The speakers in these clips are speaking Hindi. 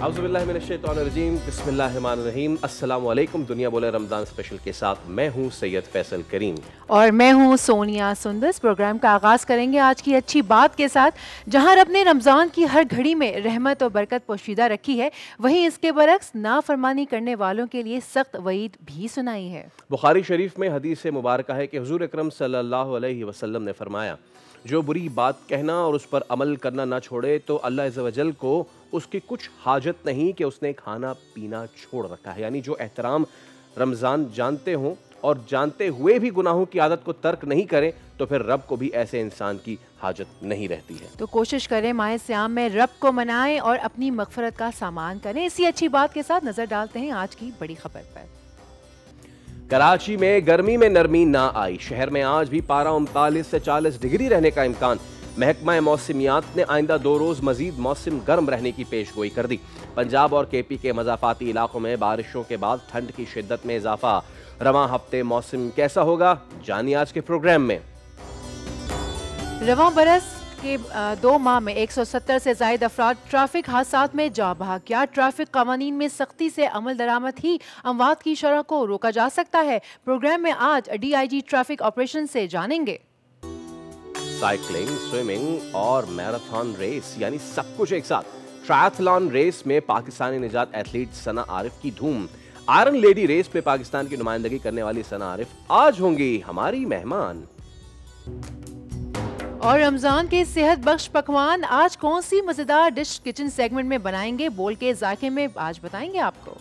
औज़ुबिल्लाहिमिनश्शैतानिर्रजीम बिस्मिल्लाहिर्रहमानिर्रहीम। अस्सलामु अलैकुम। दुनिया बोले रमज़ान स्पेशल के साथ मैं हूँ सैयद फैसल करीम और मैं हूँ सोनिया सुंदस। प्रोग्राम का आगाज़ करेंगे आज की अच्छी बात के साथ। जहाँ रब ने रमज़ान की हर घड़ी में रहमत और बरकत पोशीदा रखी है, वहीं इसके बरक्स नाफरमानी करने वालों के लिए सख्त वईद भी सुनाई है। बुखारी शरीफ में हदीस से मुबारक है कि हुज़ूर अकरम सल्लल्लाहु अलैहि वसल्लम ने फरमाया, जो बुरी बात कहना और उस पर अमल करना ना छोड़े तो अल्लाह अज़्ज़ व जल को उसकी कुछ हाजत नहीं कि उसने खाना पीना छोड़ रखा है। यानी जो एहतराम रमज़ान जानते हों और जानते हुए भी गुनाहों की आदत को तर्क नहीं करें तो फिर रब को भी ऐसे इंसान की हाजत नहीं रहती है। तो कोशिश करें माह सियाम में रब को मनाएं और अपनी मगफरत का सामान करें। इसी अच्छी बात के साथ नजर डालते हैं आज की बड़ी खबर पर। कराची में गर्मी में नरमी ना आई। शहर में आज भी पारा 39 से 40 डिग्री रहने का इम्कान। महकमा मौसमियात ने आइंदा 2 रोज मजीद मौसम गर्म रहने की पेशगोई कर दी। पंजाब और केपी के मज़ाफ़ाती इलाकों में बारिशों के बाद ठंड की शिद्दत में इजाफा। रवां हफ्ते मौसम कैसा होगा, जानिए आज के प्रोग्राम में। रवां बरस के 2 माह में 170 से ज़ायद अफराद ट्रैफिक हादसात में जा बहा। क्या ट्रैफिक कवानीन में सख्ती से अमल दरामद ही अमवात की शरह को रोका जा सकता है? प्रोग्राम में आज DIG ट्रैफिक ऑपरेशन से जानेंगे। साइकिलिंग, स्विमिंग और मैराथन रेस यानी सब कुछ एक साथ। ट्रायथलॉन रेस में पाकिस्तानी निजात एथलीट सना आरिफ की धूम। आयरन लेडी रेस में पाकिस्तान की नुमाइंदगी करने वाली सना आरिफ आज होंगी हमारी मेहमान। और रमजान के सेहत बख्श पकवान आज कौन सी मजेदार डिश किचन सेगमेंट में बनाएंगे, बोल के जायके में आज बताएंगे आपको।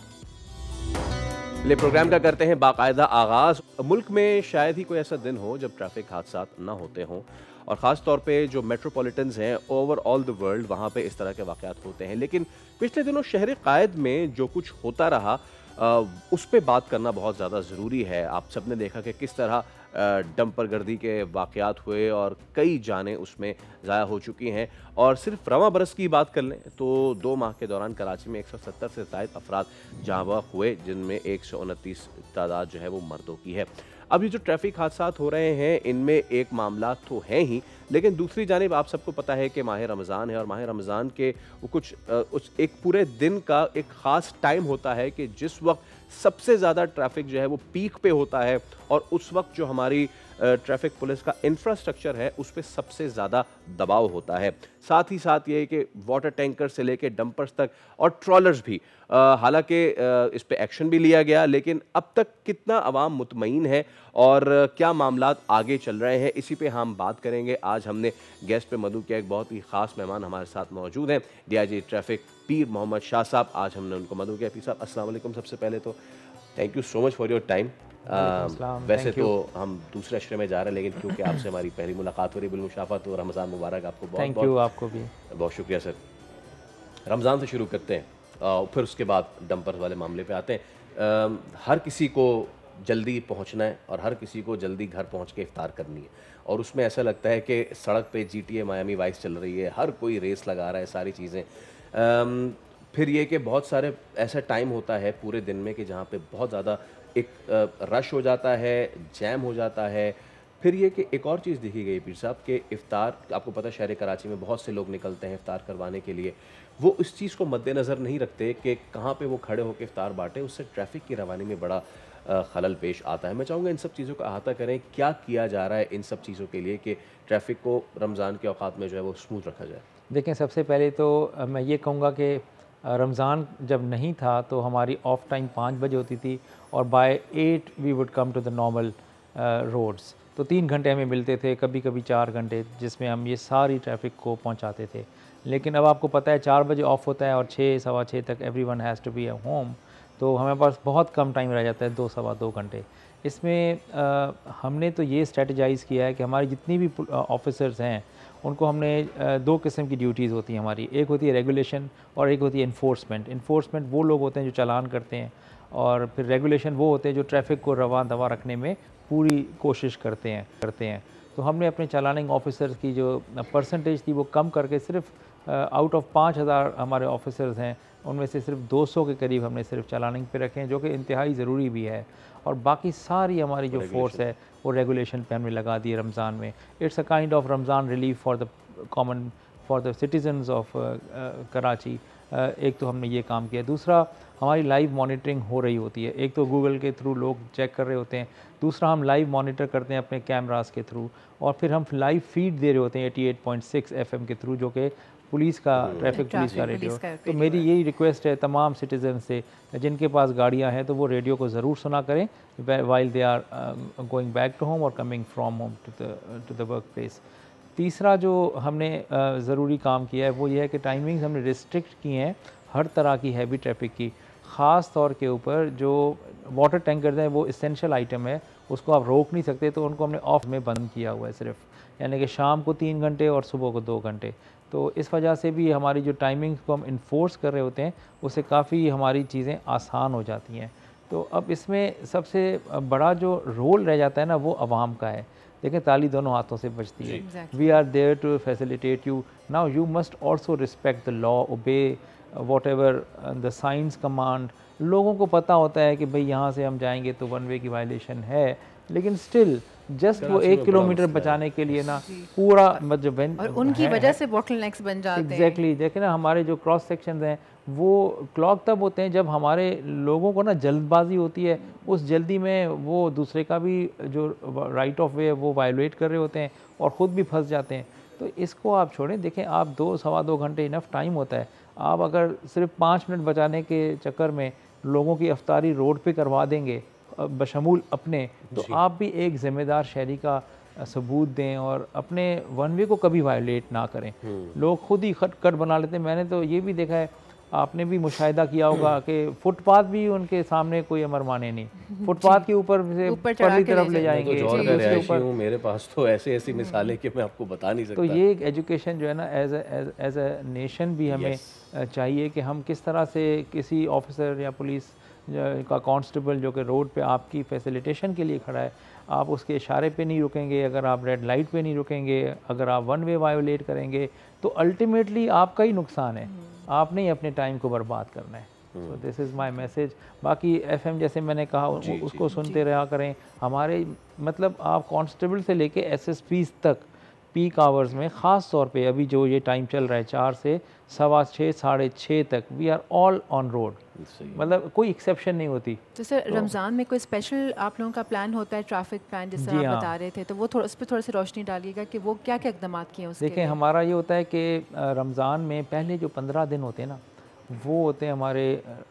ले प्रोग्राम का करते हैं बाकायदा आगाज। मुल्क में शायद ही कोई ऐसा दिन हो जब ट्रैफिक हादसात ना होते हों, और ख़ास तौर पे जो मेट्रोपॉलिटन्स हैं ओवर ऑल द वर्ल्ड, वहाँ पे इस तरह के वाक़यात होते हैं। लेकिन पिछले दिनों शहर कायद में जो कुछ होता रहा उस पे बात करना बहुत ज़्यादा ज़रूरी है। आप सब ने देखा कि किस तरह डंपर गर्दी के वाक़यात हुए और कई जानें उसमें ज़ाया हो चुकी हैं। और सिर्फ रवां बरस की बात कर लें तो 2 माह के दौरान कराची में 170 से ज़ायद अफराद जहाँ बहक हुए, जिनमें 129 तादाद जो है वो मर्दों की है। अब ये जो ट्रैफिक हादसात हो रहे हैं इनमें एक मामला तो हैं ही, लेकिन दूसरी जानिब आप सबको पता है कि माह रमज़ान है और माह रमज़ान के कुछ उस एक पूरे दिन का एक ख़ास टाइम होता है कि जिस वक्त सबसे ज़्यादा ट्रैफिक जो है वो पीक पे होता है, और उस वक्त जो हमारी ट्रैफिक पुलिस का इंफ्रास्ट्रक्चर है उस पर सबसे ज़्यादा दबाव होता है। साथ ही साथ ये कि वाटर टैंकर से लेके डंपर्स तक और ट्रॉलर्स भी, हालांकि इस पे एक्शन भी लिया गया, लेकिन अब तक कितना अवाम मुतमईन है और क्या मामलात आगे चल रहे हैं, इसी पे हम बात करेंगे। आज हमने गेस्ट पे मधु किया, एक बहुत ही ख़ास मेहमान हमारे साथ मौजूद हैं, DIG ट्रैफिक पीर मोहम्मद शाह साहब। आज हमने उनको मधु किया। पीर साहब अस्सलाम वालेकुम। सबसे पहले तो thank you so much for your time. वैसे तो हम दूसरे अशरे में जा रहे हैं, लेकिन क्योंकि आपसे हमारी पहली मुलाकात हो रही, बिलमुशाफा, तो रमज़ान मुबारक आपको। बहुत बहुत आपको भी बहुत शुक्रिया सर। रमज़ान से शुरू करते हैं, फिर उसके बाद डंपर वाले मामले पे आते हैं। हर किसी को जल्दी पहुंचना है और हर किसी को जल्दी घर पहुंच के इफ्तार करनी है, और उसमें ऐसा लगता है कि सड़क पे GTA मायामी वाइस चल रही है, हर कोई रेस लगा रहा है, सारी चीज़ें। फिर ये कि बहुत सारे ऐसा टाइम होता है पूरे दिन में कि जहाँ पे बहुत ज़्यादा एक रश हो जाता है, जैम हो जाता है। फिर ये कि एक और चीज़ देखी गई पीर साहब के इफ्तार, आपको पता है शहर कराची में बहुत से लोग निकलते हैं इफ्तार करवाने के लिए, वो इस चीज़ को मद्देनज़र नहीं रखते कि कहाँ पे वो खड़े होकर इफ्तार बांटे, उससे ट्रैफिक की रवानी में बड़ा खलल पेश आता है। मैं चाहूँगा इन सब चीज़ों का अहाता करें, क्या किया जा रहा है इन सब चीज़ों के लिए कि ट्रैफिक को रमज़ान के औकात में जो है वो स्मूथ रखा जाए। देखें, सबसे पहले तो मैं ये कहूँगा कि रमज़ान जब नहीं था तो हमारी ऑफ टाइम 5 बजे होती थी और by 8 we would come to the normal roads. तो 3 घंटे हमें मिलते थे, कभी कभी 4 घंटे, जिसमें हम ये सारी ट्रैफिक को पहुंचाते थे। लेकिन अब आपको पता है 4 बजे ऑफ होता है और 6 सवा 6 तक everyone has to be at home, तो हमें पास बहुत कम टाइम रह जाता है, 2 सवा 2 घंटे। इसमें हमने तो ये स्ट्रेटजाइज़ किया है कि हमारी जितनी भी ऑफिसर्स हैं उनको हमने 2 किस्म की ड्यूटीज़ होती हैं हमारी। एक होती है रेगुलेशन और एक होती है इन्फोर्समेंट। इन्फोर्समेंट वो लोग होते हैं जो चालान करते हैं, और फिर रेगुलेशन वो होते हैं जो ट्रैफिक को रवा दवा रखने में पूरी कोशिश करते हैं। तो हमने अपने चालानिंग ऑफिसर्स की जो परसेंटेज थी वो कम करके सिर्फ आउट ऑफ 5000 हमारे ऑफिसर्स हैं, उनमें से सिर्फ 200 के करीब हमने सिर्फ चालानिंग पे रखे हैं, जो कि इंतहाई ज़रूरी भी है। और बाकी सारी हमारी जो फोर्स है वो रेगुलेशन पे हमने लगा दी है रमज़ान में। It's a kind of Ramzan relief for the common for the citizens of Karachi, एक तो हमने ये काम किया। दूसरा, हमारी लाइव मॉनिटरिंग हो रही होती है। एक तो गूगल के थ्रू लोग चेक कर रहे होते हैं, दूसरा हम लाइव मॉनिटर करते हैं अपने कैमरास के थ्रू, और फिर हम लाइव फीड दे रहे होते हैं 88.6 FM के थ्रू, जो कि पुलिस का ट्रैफिक पुलिस का रेडियो। तो मेरी यही रिक्वेस्ट है तमाम सिटीजन से, जिनके पास गाड़ियां हैं तो वो रेडियो को ज़रूर सुना करें while they are going back to home और coming from home to the work place. तीसरा जो हमने ज़रूरी काम किया है वो ये है कि टाइमिंग्स हमने रिस्ट्रिक्ट की हैं हर तरह की हैवी ट्रैफिक की। ख़ास तौर के ऊपर जो वाटर टैंकर्स हैं वो इसेंशियल आइटम है, उसको आप रोक नहीं सकते, तो उनको हमने ऑफ में बंद किया हुआ है सिर्फ, यानी कि शाम को 3 घंटे और सुबह को 2 घंटे। तो इस वजह से भी हमारी जो टाइमिंग्स को हम इन्फोर्स कर रहे होते हैं उससे काफ़ी हमारी चीज़ें आसान हो जाती हैं। तो अब इसमें सबसे बड़ा जो रोल रह जाता है ना वो आवाम का है। देखिए, ताली दोनों हाथों से बजती है। We are there to facilitate you, now you must also respect the law, obey whatever the science command. लोगों को पता होता है कि भाई यहाँ से हम जाएंगे तो 1 वे की वायलेशन है, लेकिन स्टिल जस्ट वो 1 किलोमीटर बचाने के लिए ना पूरा मतलब और उनकी वजह से बॉटलनेक्स बन जाते हैं। एग्जैक्टली देखिए ना, हमारे जो क्रॉस सेक्शंस हैं वो क्लॉग तब होते हैं जब हमारे लोगों को ना जल्दबाजी होती है, उस जल्दी में वो दूसरे का भी जो राइट ऑफ वे है वो वायलेट कर रहे होते हैं और ख़ुद भी फंस जाते हैं। तो इसको आप छोड़ें। देखें, आप 2-2.25 घंटे इनफ टाइम होता है। आप अगर सिर्फ 5 मिनट बचाने के चक्कर में लोगों की अफ्तारी रोड पे करवा देंगे बशमूल अपने, तो आप भी एक ज़िम्मेदार शहरी का सबूत दें और अपने 1 वे को कभी वायलेट ना करें। लोग खुद ही खट कट बना लेते हैं। मैंने तो ये भी देखा है, आपने भी मुशाहिदा किया होगा कि फुटपाथ भी उनके सामने कोई अमर माने नहीं, फुटपाथ के ऊपर से परली तरफ ले जाएंगे। तो मेरे पास तो ऐसी मिसालें कि मैं आपको बता नहीं सकता। तो ये एक एजुकेशन जो है ना एज अ नेशन भी हमें चाहिए कि हम किस तरह से किसी ऑफिसर या पुलिस का कांस्टेबल जो कि रोड पे आपकी फैसिलिटेशन के लिए खड़ा है, आप उसके इशारे पे नहीं रुकेंगे, अगर आप रेड लाइट पे नहीं रुकेंगे, अगर आप 1 वे वायोलेट करेंगे तो अल्टीमेटली आपका ही नुकसान है, आपने ही अपने टाइम को बर्बाद करना है। So this is my message. बाकी FM जैसे मैंने कहा उसको सुनते रहा करें। हमारे मतलब आप कांस्टेबल से लेके SSPs तक पीक आवर्स में, ख़ास तौर पे अभी जो ये टाइम चल रहा है 4 से 6:15 6:30 तक, we are all on road, मतलब कोई एक्सेप्शन नहीं होती। तो सर रमज़ान में कोई स्पेशल आप लोगों का प्लान होता है, ट्रैफिक प्लान जिस तरह आप बता रहे थे, तो वो उस पर थोड़ी सी रोशनी डालिएगा कि वो क्या क्या इक़दाम किए हैं उसके। देखें, हमारा ये होता है कि रमज़ान में पहले जो 15 दिन होते हैं ना, वो होते हैं हमारे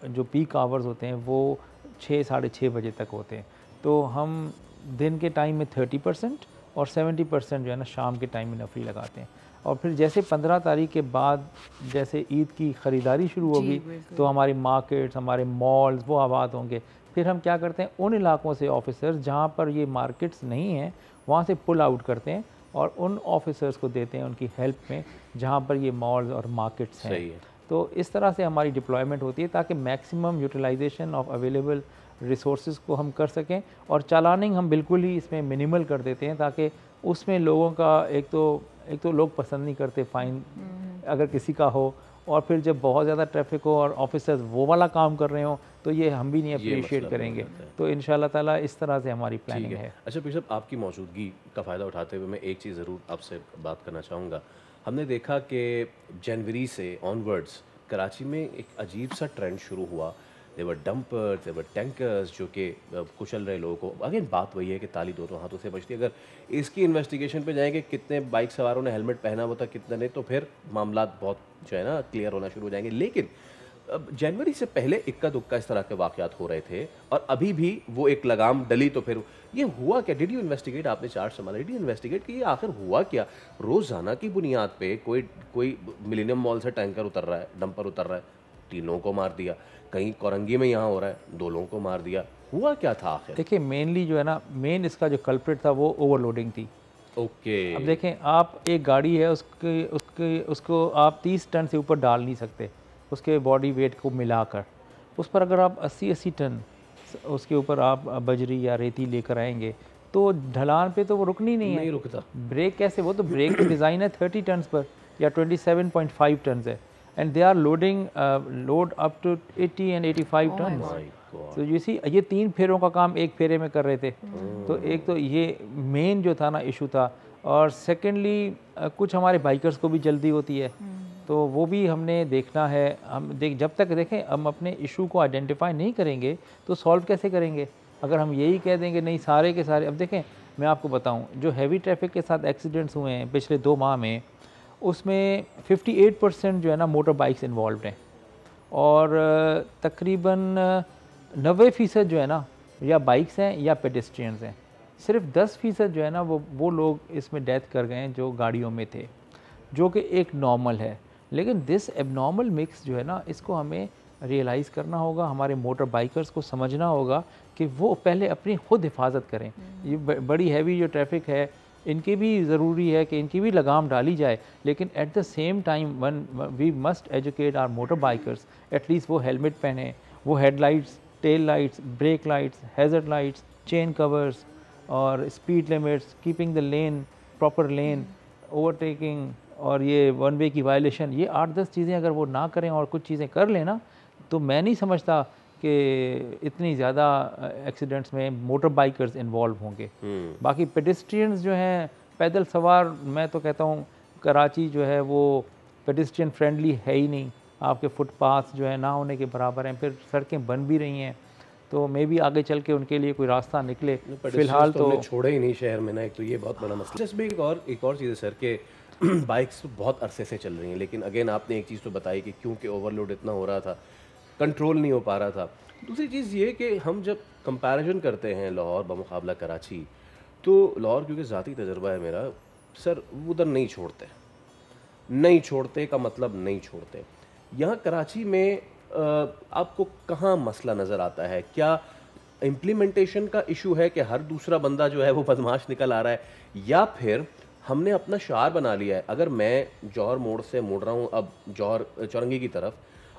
जो पीक आवर्स होते हैं वो 6 साढ़े 6 बजे तक होते हैं। तो हम दिन के टाइम में 30% और 70% जो है ना शाम के टाइम में नफरी लगाते हैं। और फिर जैसे 15 तारीख के बाद जैसे ईद की ख़रीदारी शुरू होगी तो हमारे मार्केट्स, हमारे मॉल्स वो आबाद होंगे। फिर हम क्या करते हैं, उन इलाकों से ऑफिसर्स जहाँ पर ये मार्केट्स नहीं हैं वहाँ से पुल आउट करते हैं और उन ऑफिसर्स को देते हैं उनकी हेल्प में जहाँ पर ये मॉल्स और मार्केट्स हैं। तो इस तरह से हमारी डिप्लॉयमेंट होती है ताकि maximum utilization of available resources को हम कर सकें। और चालानिंग हम बिल्कुल ही इसमें मिनिमल कर देते हैं ताकि उसमें लोगों का एक तो लोग पसंद नहीं करते फ़ाइन अगर किसी का हो, और फिर जब बहुत ज़्यादा ट्रैफिक हो और ऑफिसर्स वो वाला काम कर रहे हो तो ये हम भी नहीं अप्रिशिएट करेंगे। तो इंशाल्लाह ताला इस तरह से हमारी प्लानिंग है। अच्छा पीर साहब, आपकी मौजूदगी का फ़ायदा उठाते हुए मैं एक चीज़ ज़रूर आपसे बात करना चाहूँगा। हमने देखा कि जनवरी से ऑनवर्ड्स कराची में एक अजीब सा ट्रेंड शुरू हुआ। देवर डंपर्स, देवर टैंकर्स जो कि कुचल रहे लोगों को। अगेन बात वही है कि ताली दोनों हाथों से बजती है। अगर इसकी इन्वेस्टिगेशन पे जाएंगे कितने बाइक सवारों ने हेलमेट पहना हुआ था, कितने ने, तो फिर मामला बहुत जो है ना क्लियर होना शुरू हो जाएंगे। लेकिन जनवरी से पहले इक्का दुक्का इस तरह के वाक़यात हो रहे थे और अभी भी वो एक लगाम डली तो फिर ये हुआ क्या? Did you investigate? आपने चार्ज संभाला, डिड यू इन्वेस्टिगेट कि ये आखिर हुआ क्या? रोज़ाना की बुनियाद पे कोई मिलेनियम मॉल से टैंकर उतर रहा है, डंपर उतर रहा है, 3 लोगों को मार दिया, कहीं कोरंगी में यहाँ हो रहा है 2 लोगों को मार दिया, हुआ क्या था आखिर? देखिए, मेनली जो है ना, मेन इसका जो कल्प्रिट था वो ओवरलोडिंग थी। ओके। अब देखें, आप एक गाड़ी है उसको आप 30 टन से ऊपर डाल नहीं सकते उसके बॉडी वेट को मिलाकर। उस पर अगर आप 80 टन उसके ऊपर आप बजरी या रेती लेकर आएंगे तो ढलान पे तो वो रुकनी नहीं है। नहीं रुकता। ब्रेक कैसे? वो तो ब्रेक की डिज़ाइन है 30 टन पर या 27.5 टन है, and they are load up to 80 and 85 ton. तो यू सी, ये 3 फेरों का काम एक फेरे में कर रहे थे। तो एक तो ये मेन जो था ना इशू था, और सेकेंडली कुछ हमारे बाइकर्स को भी जल्दी होती है तो वो भी हमने देखना है। हम जब तक देखें हम अपने इशू को आइडेंटिफाई नहीं करेंगे तो सॉल्व कैसे करेंगे। अगर हम यही कह देंगे नहीं सारे के सारे, अब देखें मैं आपको बताऊं जो हैवी ट्रैफिक के साथ एक्सीडेंट्स हुए हैं पिछले 2 माह में, उसमें 58% जो है ना मोटर बाइक्स इन्वॉल्व हैं और तकरीबन 90% जो है ना या बाइक्स हैं या पेडेस्ट्रियंस हैं। सिर्फ 10% जो है ना वो लोग इसमें डेथ कर गए हैं जो गाड़ियों में थे, जो कि एक नॉर्मल है। लेकिन दिस एबनॉर्मल मिक्स जो है ना इसको हमें रियलाइज़ करना होगा, हमारे मोटर बाइकर्स को समझना होगा कि वो पहले अपनी खुद हिफाजत करें। ये बड़ी हैवी जो ट्रैफिक है इनकी भी ज़रूरी है कि इनकी भी लगाम डाली जाए, लेकिन at the same time one we must educate our motor bikers, at least वो हेलमेट पहने, वो headlights, tail lights, brake lights, hazard lights, chain covers और speed limits, keeping the lane, proper lane, overtaking और ये वन वे की वायलेशन, ये 8-10 चीज़ें अगर वो ना करें और कुछ चीज़ें कर लें ना, तो मैं नहीं समझता कि इतनी ज़्यादा एक्सीडेंट्स में मोटर बाइकर्स इन्वॉल्व होंगे। बाकी पेडेस्ट्रियंस जो हैं पैदल सवार, मैं तो कहता हूँ कराची जो है वो पेडेस्ट्रियन फ्रेंडली है ही नहीं। आपके फुटपाथ जो है ना होने के बराबर हैं, फिर सड़कें बन भी रही हैं, तो मे भी आगे चल के उनके लिए कोई रास्ता निकले। फिलहाल तो छोड़े ही नहीं शहर में ना, एक तो ये बहुत बड़ा मसला। इसमें एक और चीज़ है सर कि बाइक्स तो बहुत अरसे से चल रही हैं, लेकिन अगेन आपने एक चीज़ तो बताई कि क्योंकि ओवरलोड इतना हो रहा था, कंट्रोल नहीं हो पा रहा था। दूसरी चीज़ ये कि हम जब कंपैरिजन करते हैं लाहौर बमुकाबला कराची, तो लाहौर क्योंकि ज़ाती तजर्बा है मेरा सर, उधर नहीं छोड़ते का मतलब नहीं छोड़ते। यहाँ कराची में आपको कहाँ मसला नज़र आता है? क्या इम्प्लीमेंटेशन का इशू है कि हर दूसरा बंदा जो है वो बदमाश निकल आ रहा है, या फिर हमने अपना शार बना लिया है? अगर मैं जौहर मोड़ से मुड़ रहा हूँ अब जौहर चौरंगी की तरफ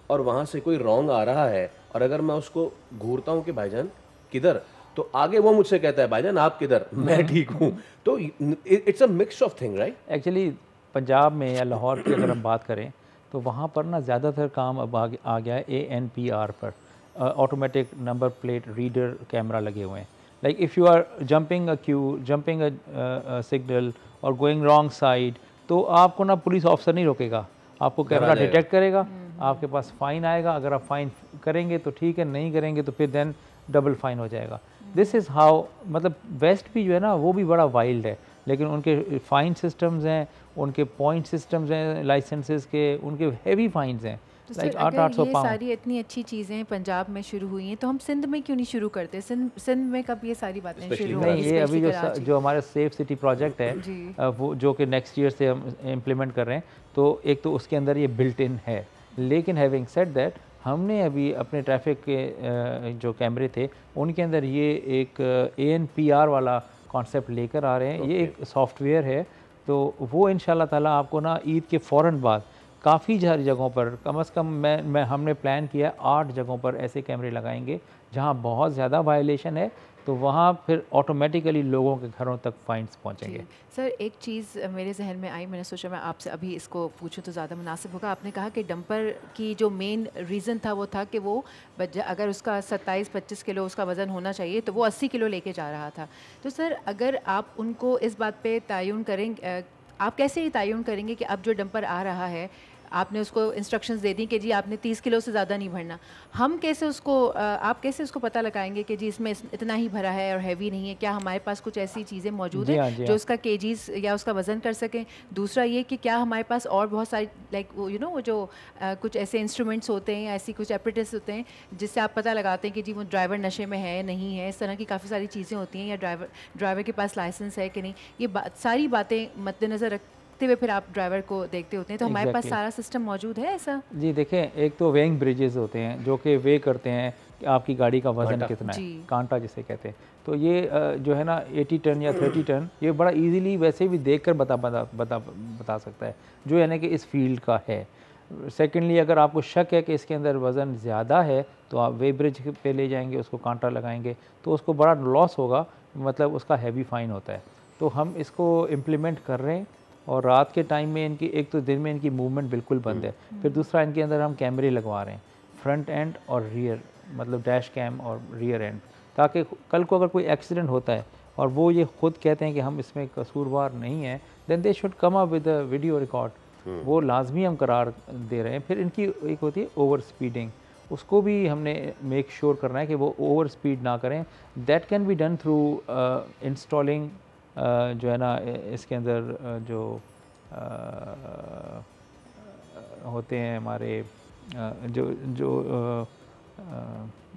और वहाँ से कोई रॉन्ग आ रहा है और अगर मैं उसको घूरता हूँ कि भाईजान किधर, तो आगे वो मुझसे कहता है भाईजान आप किधर, मैं ठीक हूँ। तो it's a mix of thing, right? Actually Punjab में या लाहौर की अगर हम बात करें तो वहाँ पर ना ज़्यादातर काम अब आ गया है ANPR पर, automatic number plate reader camera लगे हुए हैं। Like if you are jumping a queue, jumping a signal और गोइंग रॉन्ग साइड, तो आपको ना पुलिस ऑफिसर नहीं रोकेगा, आपको कैमरा डिटेक्ट करेगा, आपके पास फ़ाइन आएगा। अगर आप फ़ाइन करेंगे तो ठीक है, नहीं करेंगे तो फिर देन डबल फ़ाइन हो जाएगा। दिस इज़ हाउ, मतलब वेस्ट भी जो है ना वो भी बड़ा वाइल्ड है, लेकिन उनके फ़ाइन सिस्टम्स हैं, उनके पॉइंट सिस्टम्स हैं लाइसेंसेस के, उनके हेवी फ़ाइन्स हैं, लाइक 800 पाउंड। ये सारी इतनी अच्छी चीज़ें पंजाब में शुरू हुई हैं, तो हम सिंध में क्यों नहीं शुरू करते? सिंध में कब ये सारी बातें शुरू नहीं, ये अभी जो हमारा सेफ सिटी प्रोजेक्ट है वो जो कि नेक्स्ट ईयर से हम इम्प्लीमेंट कर रहे हैं, तो एक तो उसके अंदर ये बिल्ट इन है। लेकिन हैविंग सेड दैट, हमने अभी अपने ट्रैफिक के जो कैमरे थे उनके अंदर ये एक ANPR वाला कॉन्सेप्ट लेकर आ रहे हैं। ये एक सॉफ्टवेयर है, तो वो इंशाल्लाह ताला आपको ना ईद के फ़ौरन बाद काफ़ी सारी जगहों पर, कम से कम हमने प्लान किया 8 जगहों पर ऐसे कैमरे लगाएंगे जहां बहुत ज़्यादा वायलेशन है, तो वहाँ फिर ऑटोमेटिकली लोगों के घरों तक फाइन्स पहुँचेंगे। सर एक चीज़ मेरे जहन में आई, मैंने सोचा मैं आपसे अभी इसको पूछूं तो ज़्यादा मुनासिब होगा। आपने कहा कि डंपर की जो मेन रीज़न था वो था कि वो अगर उसका 27-25 किलो उसका वज़न होना चाहिए तो वो 80 किलो लेके जा रहा था। तो सर अगर आप उनको इस बात पे तयन करेंगे, आप कैसे ये तयन करेंगे कि अब जो डंपर आ रहा है आपने उसको इंस्ट्रक्शंस दे दी कि जी आपने 30 किलो से ज़्यादा नहीं भरना, हम कैसे उसको आप कैसे उसको पता लगाएंगे कि जी इसमें इतना ही भरा है और हैवी नहीं है? क्या हमारे पास कुछ ऐसी चीज़ें मौजूद हैं जो उसका केजीज या उसका वज़न कर सकें? दूसरा ये कि क्या हमारे पास और बहुत सारी लाइक वो जो कुछ ऐसे इंस्ट्रूमेंट्स होते हैं या ऐसी कुछ एपरेटस होते हैं जिससे आप पता लगाते हैं कि जी वो ड्राइवर नशे में है नहीं है? इस तरह की काफ़ी सारी चीज़ें होती हैं, या ड्राइवर के पास लाइसेंस है कि नहीं? ये सारी बातें मद्देनज़र रख हुए फिर आप ड्राइवर को देखते होते हैं, तो हमारे पास सारा सिस्टम मौजूद है ऐसा? जी देखें, एक तो वेइंग ब्रिजेस होते हैं जो कि वे करते हैं कि आपकी गाड़ी का वज़न कितना है, कांटा जिसे कहते हैं। तो ये जो है ना 80 टन या 30 टन, ये बड़ा इजीली वैसे भी देखकर बता सकता है जो यानी कि इस फील्ड का है। सेकेंडली, अगर आपको शक है कि इसके अंदर वज़न ज़्यादा है तो आप वे ब्रिज पे ले जाएंगे, उसको कांटा लगाएंगे, तो उसको बड़ा लॉस होगा, मतलब उसका हैवी फ़ाइन होता है। तो हम इसको इम्प्लीमेंट कर रहे हैं, और रात के टाइम में इनकी, एक तो दिन में इनकी मूवमेंट बिल्कुल बंद है, फिर दूसरा इनके अंदर हम कैमरे लगवा रहे हैं, फ्रंट एंड और रियर, मतलब डैश कैम और रियर एंड, ताकि कल को अगर कोई एक्सीडेंट होता है और वो ये खुद कहते हैं कि हम इसमें कसूरवार नहीं हैं, then they should come up with a video record. वो लाजमी हम करार दे रहे हैं। फिर इनकी एक होती है ओवर स्पीडिंग, उसको भी हमने मेक श्योर करना है कि वो ओवर स्पीड ना करें। That can be done through installing जो है ना इसके अंदर जो होते हैं हमारे जो जो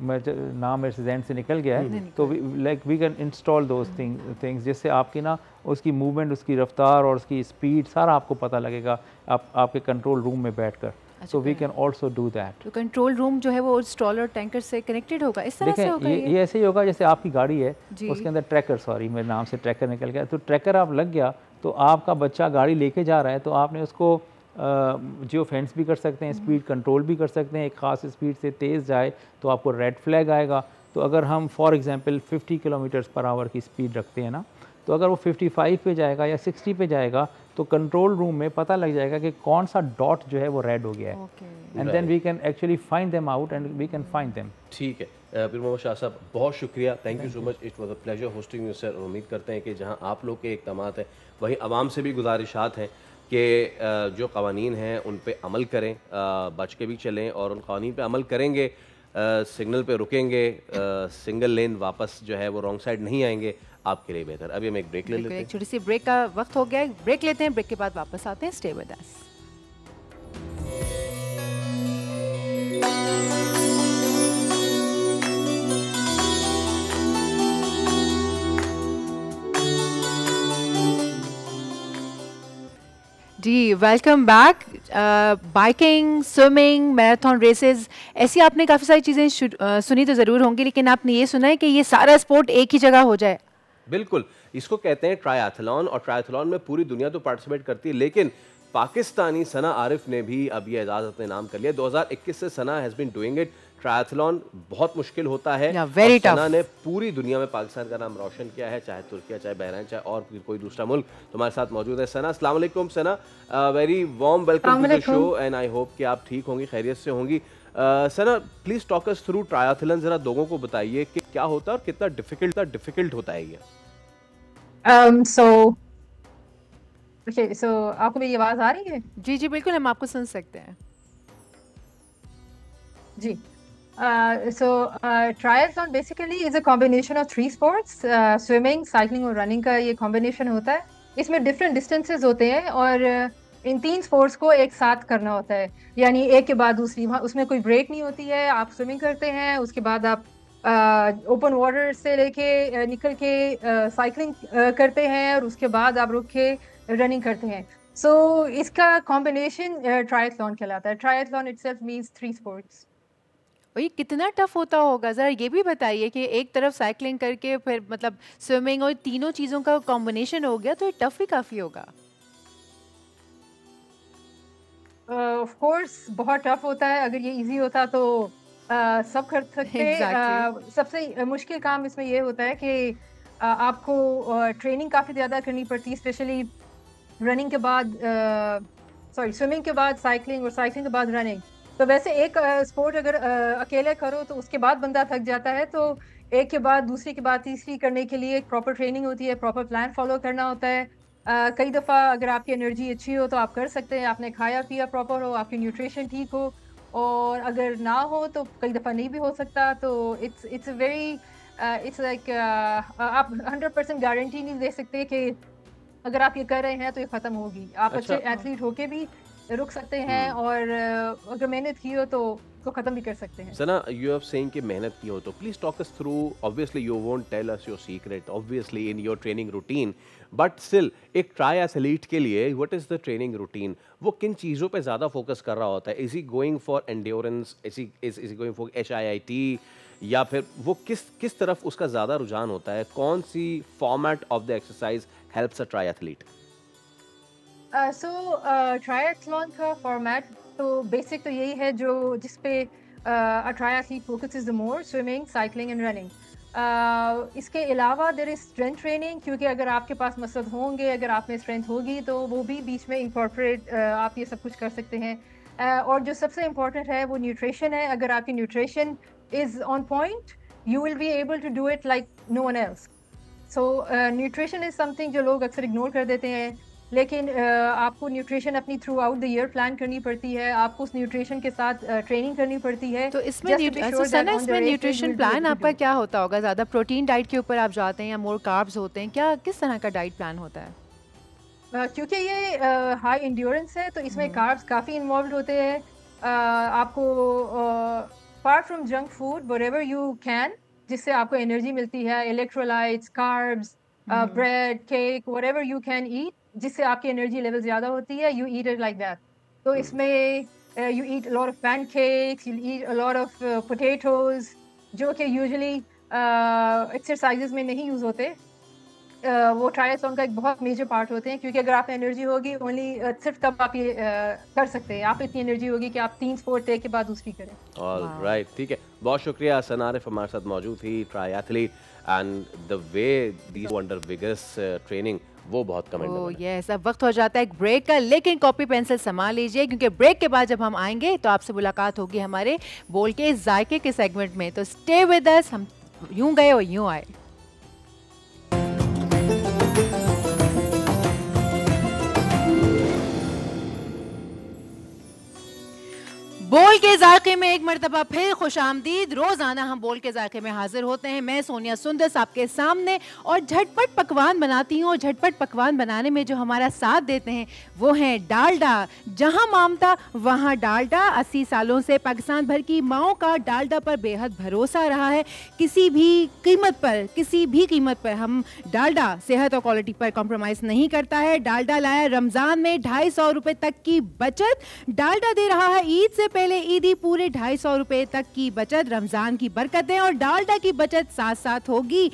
नाम मेरे से जहन से निकल गया है, तो like we can install those things जिससे आपकी ना उसकी मूवमेंट, उसकी रफ्तार और उसकी स्पीड सारा आपको पता लगेगा आपके कंट्रोल रूम में बैठकर। So we can also do that. तो कंट्रोल रूम जो है वो स्टॉलर टैंकर से कनेक्टेड होगा, इस तरह से होगा? ये ऐसे ही होगा जैसे आपकी गाड़ी है उसके अंदर ट्रैकर, सॉरी मेरे नाम से ट्रैकर निकल गया, तो ट्रैकर आप लग गया तो आपका बच्चा गाड़ी लेके जा रहा है तो आपने उसको जियो फेंस भी कर सकते हैं, स्पीड कंट्रोल भी कर सकते हैं। एक ख़ास स्पीड से तेज़ जाए तो आपको रेड फ्लैग आएगा। तो अगर हम for example 50 kilometres per hour की स्पीड रखते हैं ना, तो अगर वो 55 पे जाएगा या 60 पे जाएगा तो कंट्रोल रूम में पता लग जाएगा कि कौन सा डॉट जो है वो रेड हो गया है, and then we can actually find them out and we can find them. ठीक है पीर मोहम्मद शाह साहब, बहुत शुक्रिया, thank you so much, it was a pleasure hosting you sir. उम्मीद करते हैं कि जहां आप लोग के इक़दामात हैं वहीं आवाम से भी गुजारिशात हैं कि जो क़वानीन हैं उन पे अमल करें, बच के भी चलें, और उन क़वानीन पे अमल करेंगे, सिग्नल पे रुकेंगे, सिंगल लेन वापस जो है वो रॉन्ग साइड नहीं आएंगे, आपके लिए बेहतर। अभी हम एक ब्रेक ले लेते हैं, एक छोटी सी ब्रेक का वक्त हो गया है, ब्रेक लेते हैं, ब्रेक के बाद वापस आते हैं। Stay with us. जी welcome back. Biking, swimming, marathon races, ऐसी आपने काफ़ी सारी चीज़ें सुनी तो ज़रूर होंगी, लेकिन आपने ये सुना है कि ये सारा स्पोर्ट एक ही जगह हो जाए? बिल्कुल, इसको कहते हैं ट्रायथलॉन, और ट्रायथलॉन में पूरी दुनिया तो पार्टिसिपेट करती है, लेकिन पाकिस्तानी सना आरिफ ने भी अब ये एजाज़ अपने नाम कर लिया। 2021 से Sana has been doing it. Triathlon बहुत मुश्किल होता है, और सना ने पूरी दुनिया में पाकिस्तान का नाम रोशन किया है, चाहे तुर्किया, चाहे बहरीन, चाहे और कोई दूसरा मुल्क। तुम्हारे साथ मौजूद है सना। अस्सलाम वालेकुम Sana, very warm welcome to the show, and I hope कि आप ठीक होंगी, खैरियत से होंगी। Sana please talk us through triathlon, जरा लोगों को बताइए कि क्या होता है और कितना डिफिकल्ट होता है ये। So आपको मेरी आवाज आ रही है? जी जी बिल्कुल, हम आपको सुन सकते हैं जी। Triathlon basically is a combination of 3 sports, swimming, cycling और running का ये combination होता है। इसमें different distances होते हैं और इन 3 sports को एक साथ करना होता है, यानी एक के बाद दूसरी, उसमें कोई ब्रेक नहीं होती है। आप स्विमिंग करते हैं, उसके बाद आप ओपन वाटर से लेके निकल के साइकिलिंग करते हैं, और उसके बाद आप रुक के रनिंग करते हैं। सो इसका कॉम्बिनेशन ट्रायथलॉन कहलाता है। Triathlon itself means 3 sports. और ये कितना टफ होता होगा, ज़रा ये भी बताइए कि एक तरफ साइकिलिंग करके फिर मतलब स्विमिंग और तीनों चीज़ों का कॉम्बिनेशन हो गया, तो ये टफ भी काफ़ी होगा। ऑफ कोर्स बहुत टफ होता है। अगर ये इजी होता तो सब कर सकते। सबसे मुश्किल काम इसमें ये होता है कि आपको ट्रेनिंग काफ़ी ज़्यादा करनी पड़ती है, स्पेशली रनिंग के बाद, स्विमिंग के बाद साइकिलिंग, और साइकिलिंग के बाद रनिंग। तो वैसे एक स्पोर्ट अगर अकेले करो तो उसके बाद बंदा थक जाता है, तो एक के बाद दूसरी के बाद तीसरी करने के लिए एक प्रॉपर ट्रेनिंग होती है, प्रॉपर प्लान फॉलो करना होता है। कई दफ़ा अगर आपकी एनर्जी अच्छी हो तो आप कर सकते हैं, आपने खाया पिया प्रॉपर हो, आपकी न्यूट्रिशन ठीक हो, और अगर ना हो तो कई दफ़ा नहीं भी हो सकता। तो इट्स वेरी इट्स लाइक आप 100% गारंटी नहीं दे सकते कि अगर आप ये कर रहे हैं तो ये ख़त्म होगी। आप अच्छे एथलीट होके भी रुक सकते हैं, और अगर मेहनत की हो तो ख़त्म भी कर सकते हैं। सना, यू हैव सेइंग कि मेहनत की हो, तो please talk us through, obviously you won't tell us your secret obviously in your training routine, but still एक ट्राई एथलीट के लिए what is the training routine? वो किन चीज़ों पे ज़्यादा फोकस कर रहा होता है? Is he going for endurance, is he going for HIIT, या फिर वो किस तरफ उसका ज़्यादा रुझान होता है? कौन सी format of the exercise helps a triathlete? Triathlon का फॉर्मेट तो बेसिक तो यही है जो जिस पे a triathlete focuses the more, swimming, cycling and running. इसके अलावा देयर इज स्ट्रेंथ ट्रेनिंग, क्योंकि अगर आपके पास मसल्स होंगे, अगर आप में स्ट्रेंथ होगी तो वो भी बीच में इंकॉर्पोरेट आप ये सब कुछ कर सकते हैं। और जो सबसे इम्पोर्टेंट है वो न्यूट्रिशन है। अगर आपकी nutrition is on point, you will be able to do it like no one else. So nutrition is something जो लोग अक्सर इग्नोर कर देते हैं। लेकिन आपको न्यूट्रिशन अपनी through out the year plan करनी पड़ती है, आपको उस न्यूट्रिशन के साथ ट्रेनिंग करनी पड़ती है। तो इसमें इसमें न्यूट्रिशन प्लान आपका क्या होता होगा? ज़्यादा प्रोटीन डाइट के ऊपर आप जाते हैं या मोर कार्ब्स होते हैं, क्या किस तरह का डाइट प्लान होता है? क्योंकि ये हाई इंड्योरेंस है तो इसमें कार्ब्स काफ़ी इन्वॉल्व होते हैं। आपको apart from junk food whatever you can, जिससे आपको एनर्जी मिलती है, electrolytes, carbs, bread, cake, whatever you can eat, जिससे आपकी एनर्जी लेवल ज़्यादा होती है, you eat it like that. तो इसमें you eat a lot of pancakes, you eat a lot of potatoes, जो कि यूजुअली एक्सरसाइजेज में नहीं यूज़ होते। वो ट्रायथलॉन का एक बहुत मेजर पार्ट होते हैं, क्योंकि अगर आप एनर्जी होगी ओनली सिर्फ तब आप ये कर सकते हैं, आप इतनी एनर्जी होगी कि आप 3 स्पोर्ट एक के बाद दूसरी करें। ऑलराइट, ठीक है, बहुत शुक्रिया। सना आरिफ हमारे साथ मौजूद थी, triathlete, and the way these under vigorous training वो बहुत कमेंडेबल है। यस, अब वक्त हो जाता है एक ब्रेक का, लेकिन कॉपी पेंसिल संभाल लीजिए क्योंकि ब्रेक के बाद जब हम आएंगे तो आपसे मुलाकात होगी हमारे बोल के जायके के सेगमेंट में। तो स्टे विद अस, हम यूं गए और यूं आए। बोल के जायके में एक मरतबा फिर खुश आमदीद। रोजाना हम बोल के जायके में हाजिर होते हैं, मैं सोनिया सुंदर आपके सामने, और झटपट पकवान बनाती हूँ। और झटपट पकवान बनाने में जो हमारा साथ देते हैं वो हैं डालडा। जहाँ मामता वहाँ डालडा। 80 सालों से पाकिस्तान भर की माओं का डालडा पर बेहद भरोसा रहा है। किसी भी कीमत पर हम डालडा सेहत और क्वालिटी पर कॉम्प्रोमाइज़ नहीं करता है। डालडा लाया रमज़ान में 250 रुपये तक की बचत। डालडा दे रहा है ईद से पहले ईदी पूरे 250 रुपए तक की बचत। रमजान की बरकतें और डालडा की बचत साथ साथ होगी।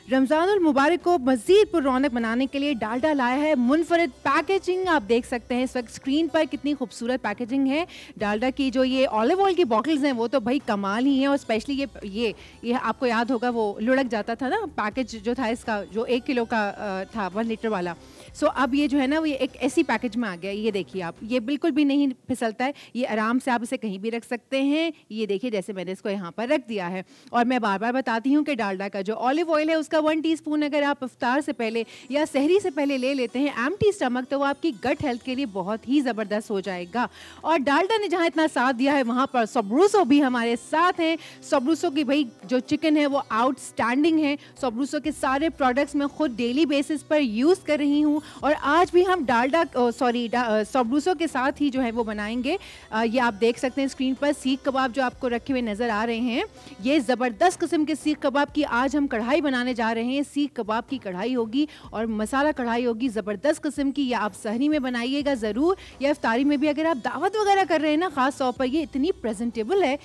रमज़ानुल मुबारक को मज़ीद पुररौनक बनाने के लिए डालडा लाया है मुनफरद पैकेजिंग। आप देख सकते हैं इस वक्त स्क्रीन पर कितनी खूबसूरत पैकेजिंग है। डालडा की जो ये ऑलिव ऑयल की बॉटल्स हैं वो तो भाई कमाल ही हैं। और स्पेशली ये आपको याद होगा वो लुढ़क जाता था ना पैकेज जो था इसका, जो 1 किलो का था 1 लीटर वाला। सो अब ये जो है ना वो ये एक ऐसी पैकेज में आ गया। ये देखिए आप, ये बिल्कुल भी नहीं फिसलता है, ये आराम से आप इसे कहीं भी रख सकते हैं। ये देखिए जैसे मैंने इसको यहाँ पर रख दिया है। और मैं बार बार बताती हूँ कि डालडा का जो ऑलिव ऑयल है उसका 1 टीस्पून अगर आप इफ्तार से पहले या सहरी से पहले ले लेते हैं एम्प्टी स्टमक, तो वो आपकी गट हेल्थ के लिए बहुत ही ज़बरदस्त हो जाएगा। और डालडा ने जहाँ इतना साथ दिया है वहाँ पर सोब्रूसो भी हमारे साथ हैं। सोब्रूसो की भाई जो चिकन है वो आउटस्टैंडिंग है। सोब्रूसो के सारे प्रोडक्ट्स मैं खुद डेली बेसिस पर यूज़ कर रही हूँ और आज भी हम सोब्रूसो के साथ ही जो है वो बनाएंगे। ये आप देख सकते हैं स्क्रीन पर सीख कबाब जो आपको रखे हुए नज़र आ रहे हैं। ये ज़बरदस्त किस्म के सीख कबाब की आज हम कढ़ाई बनाने जा रहे हैं। सीख कबाब की कढ़ाई होगी और मसाला कढ़ाई होगी ज़बरदस्त किस्म की। या आप सहरी में बनाइएगा ज़रूर, या इफ्तारी में भी अगर आप दावत वगैरह कर रहे हैं ना, ख़ास तौर पर ये इतनी प्रेजेंटेबल है।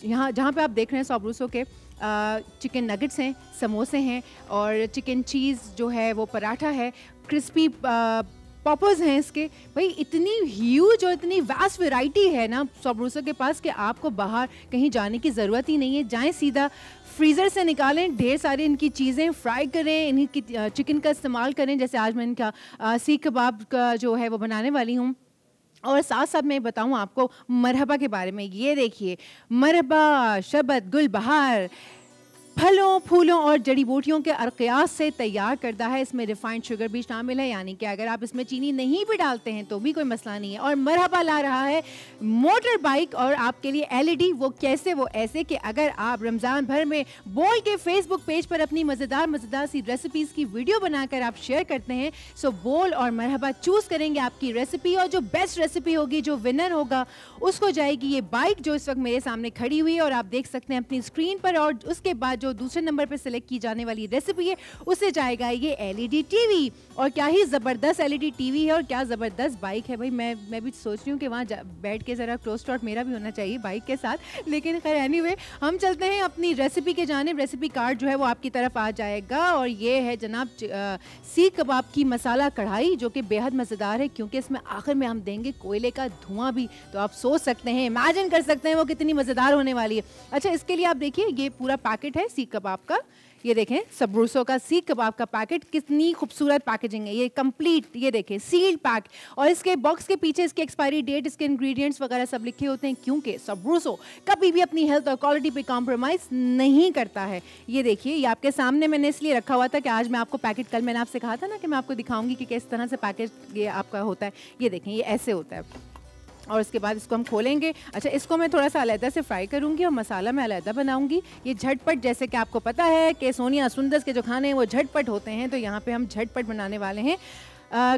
यहाँ जहाँ पे आप देख रहे हैं सोब्रूसो के चिकन नगेट्स हैं, समोसे हैं और चिकन चीज़ जो है वो पराठा है, क्रिस्पी पॉपर्स हैं इसके। भाई इतनी ह्यूज और इतनी वास्ट वैरायटी है ना सोब्रूसो के पास कि आपको बाहर कहीं जाने की ज़रूरत ही नहीं है। जाएं सीधा फ्रीज़र से निकालें ढेर सारी इनकी चीज़ें, फ्राई करें, इन्हीं की चिकन का इस्तेमाल करें। जैसे आज मैं इनका सीख कबाब का जो है वो बनाने वाली हूँ। और साथ साथ मैं बताऊँ आपको मरहबा के बारे में। ये देखिए मरहबा शरबत गुल बहार फलों, फूलों और जड़ी बूटियों के अर्कियात से तैयार करता है। इसमें रिफाइंड शुगर भी शामिल है, यानी कि अगर आप इसमें चीनी नहीं भी डालते हैं तो भी कोई मसला नहीं है। और मरहबा ला रहा है मोटर बाइक और आपके लिए LED। वो कैसे? वो ऐसे कि अगर आप रमज़ान भर में बोल के फेसबुक पेज पर अपनी मज़ेदार सी रेसिपीज़ की वीडियो बनाकर आप शेयर करते हैं, सो बोल और मरहबा चूज़ करेंगे आपकी रेसिपी और जो बेस्ट रेसिपी होगी, जो विनर होगा, उसको जाएगी ये बाइक जो इस वक्त मेरे सामने खड़ी हुई है और आप देख सकते हैं अपनी स्क्रीन पर। और उसके बाद जो दूसरे नंबर पर सिलेक्ट की जाने वाली रेसिपी है उसे जाएगा ये LED टीवी। और क्या ही ज़बरदस्त LED टीवी है और क्या ज़बरदस्त बाइक है। भाई मैं भी सोच रही हूँ कि वहाँ बैठ के ज़रा क्लोज शॉट मेरा भी होना चाहिए बाइक के साथ। लेकिन खैर एनीवे हम चलते हैं अपनी रेसिपी के जानिब। रेसिपी कार्ड जो है वो आपकी तरफ आ जाएगा और ये है जनाब सीख कबाब की मसाला कढ़ाई, जो कि बेहद मज़ेदार है क्योंकि इसमें आखिर में हम देंगे कोयले का धुआं भी। तो आप सोच सकते हैं, इमेजिन कर सकते हैं वो कितनी मज़ेदार होने वाली है। अच्छा, इसके लिए आप देखिए ये पूरा पैकेट है सीख कबाब का। ये देखें सबरूसो का सीख कबाब का पैकेट, कितनी खूबसूरत पैकेजिंग है, ये कंप्लीट, ये देखें सील्ड पैक, और इसके बॉक्स के पीछे इसकी एक्सपायरी डेट, इसके इंग्रेडिएंट्स वगैरह सब लिखे होते हैं, क्योंकि सबरूसो कभी भी अपनी हेल्थ और क्वालिटी पे कॉम्प्रोमाइज़ नहीं करता है। ये देखिए, ये आपके सामने मैंने इसलिए रखा हुआ था कि आज मैं आपको पैकेट, कल मैंने आपसे कहा था ना कि मैं आपको दिखाऊंगी कि किस तरह से पैकेट ये आपका होता है। ये देखें, ये ऐसे होता है, और इसके बाद इसको हम खोलेंगे। अच्छा, इसको मैं थोड़ा सा अलहदा से फ्राई करूंगी और मसाला मैं अलहदा बनाऊंगी। ये झटपट, जैसे कि आपको पता है कि सोनिया सुंदस के जो खाने हैं वो झटपट होते हैं, तो यहाँ पे हम झटपट बनाने वाले हैं।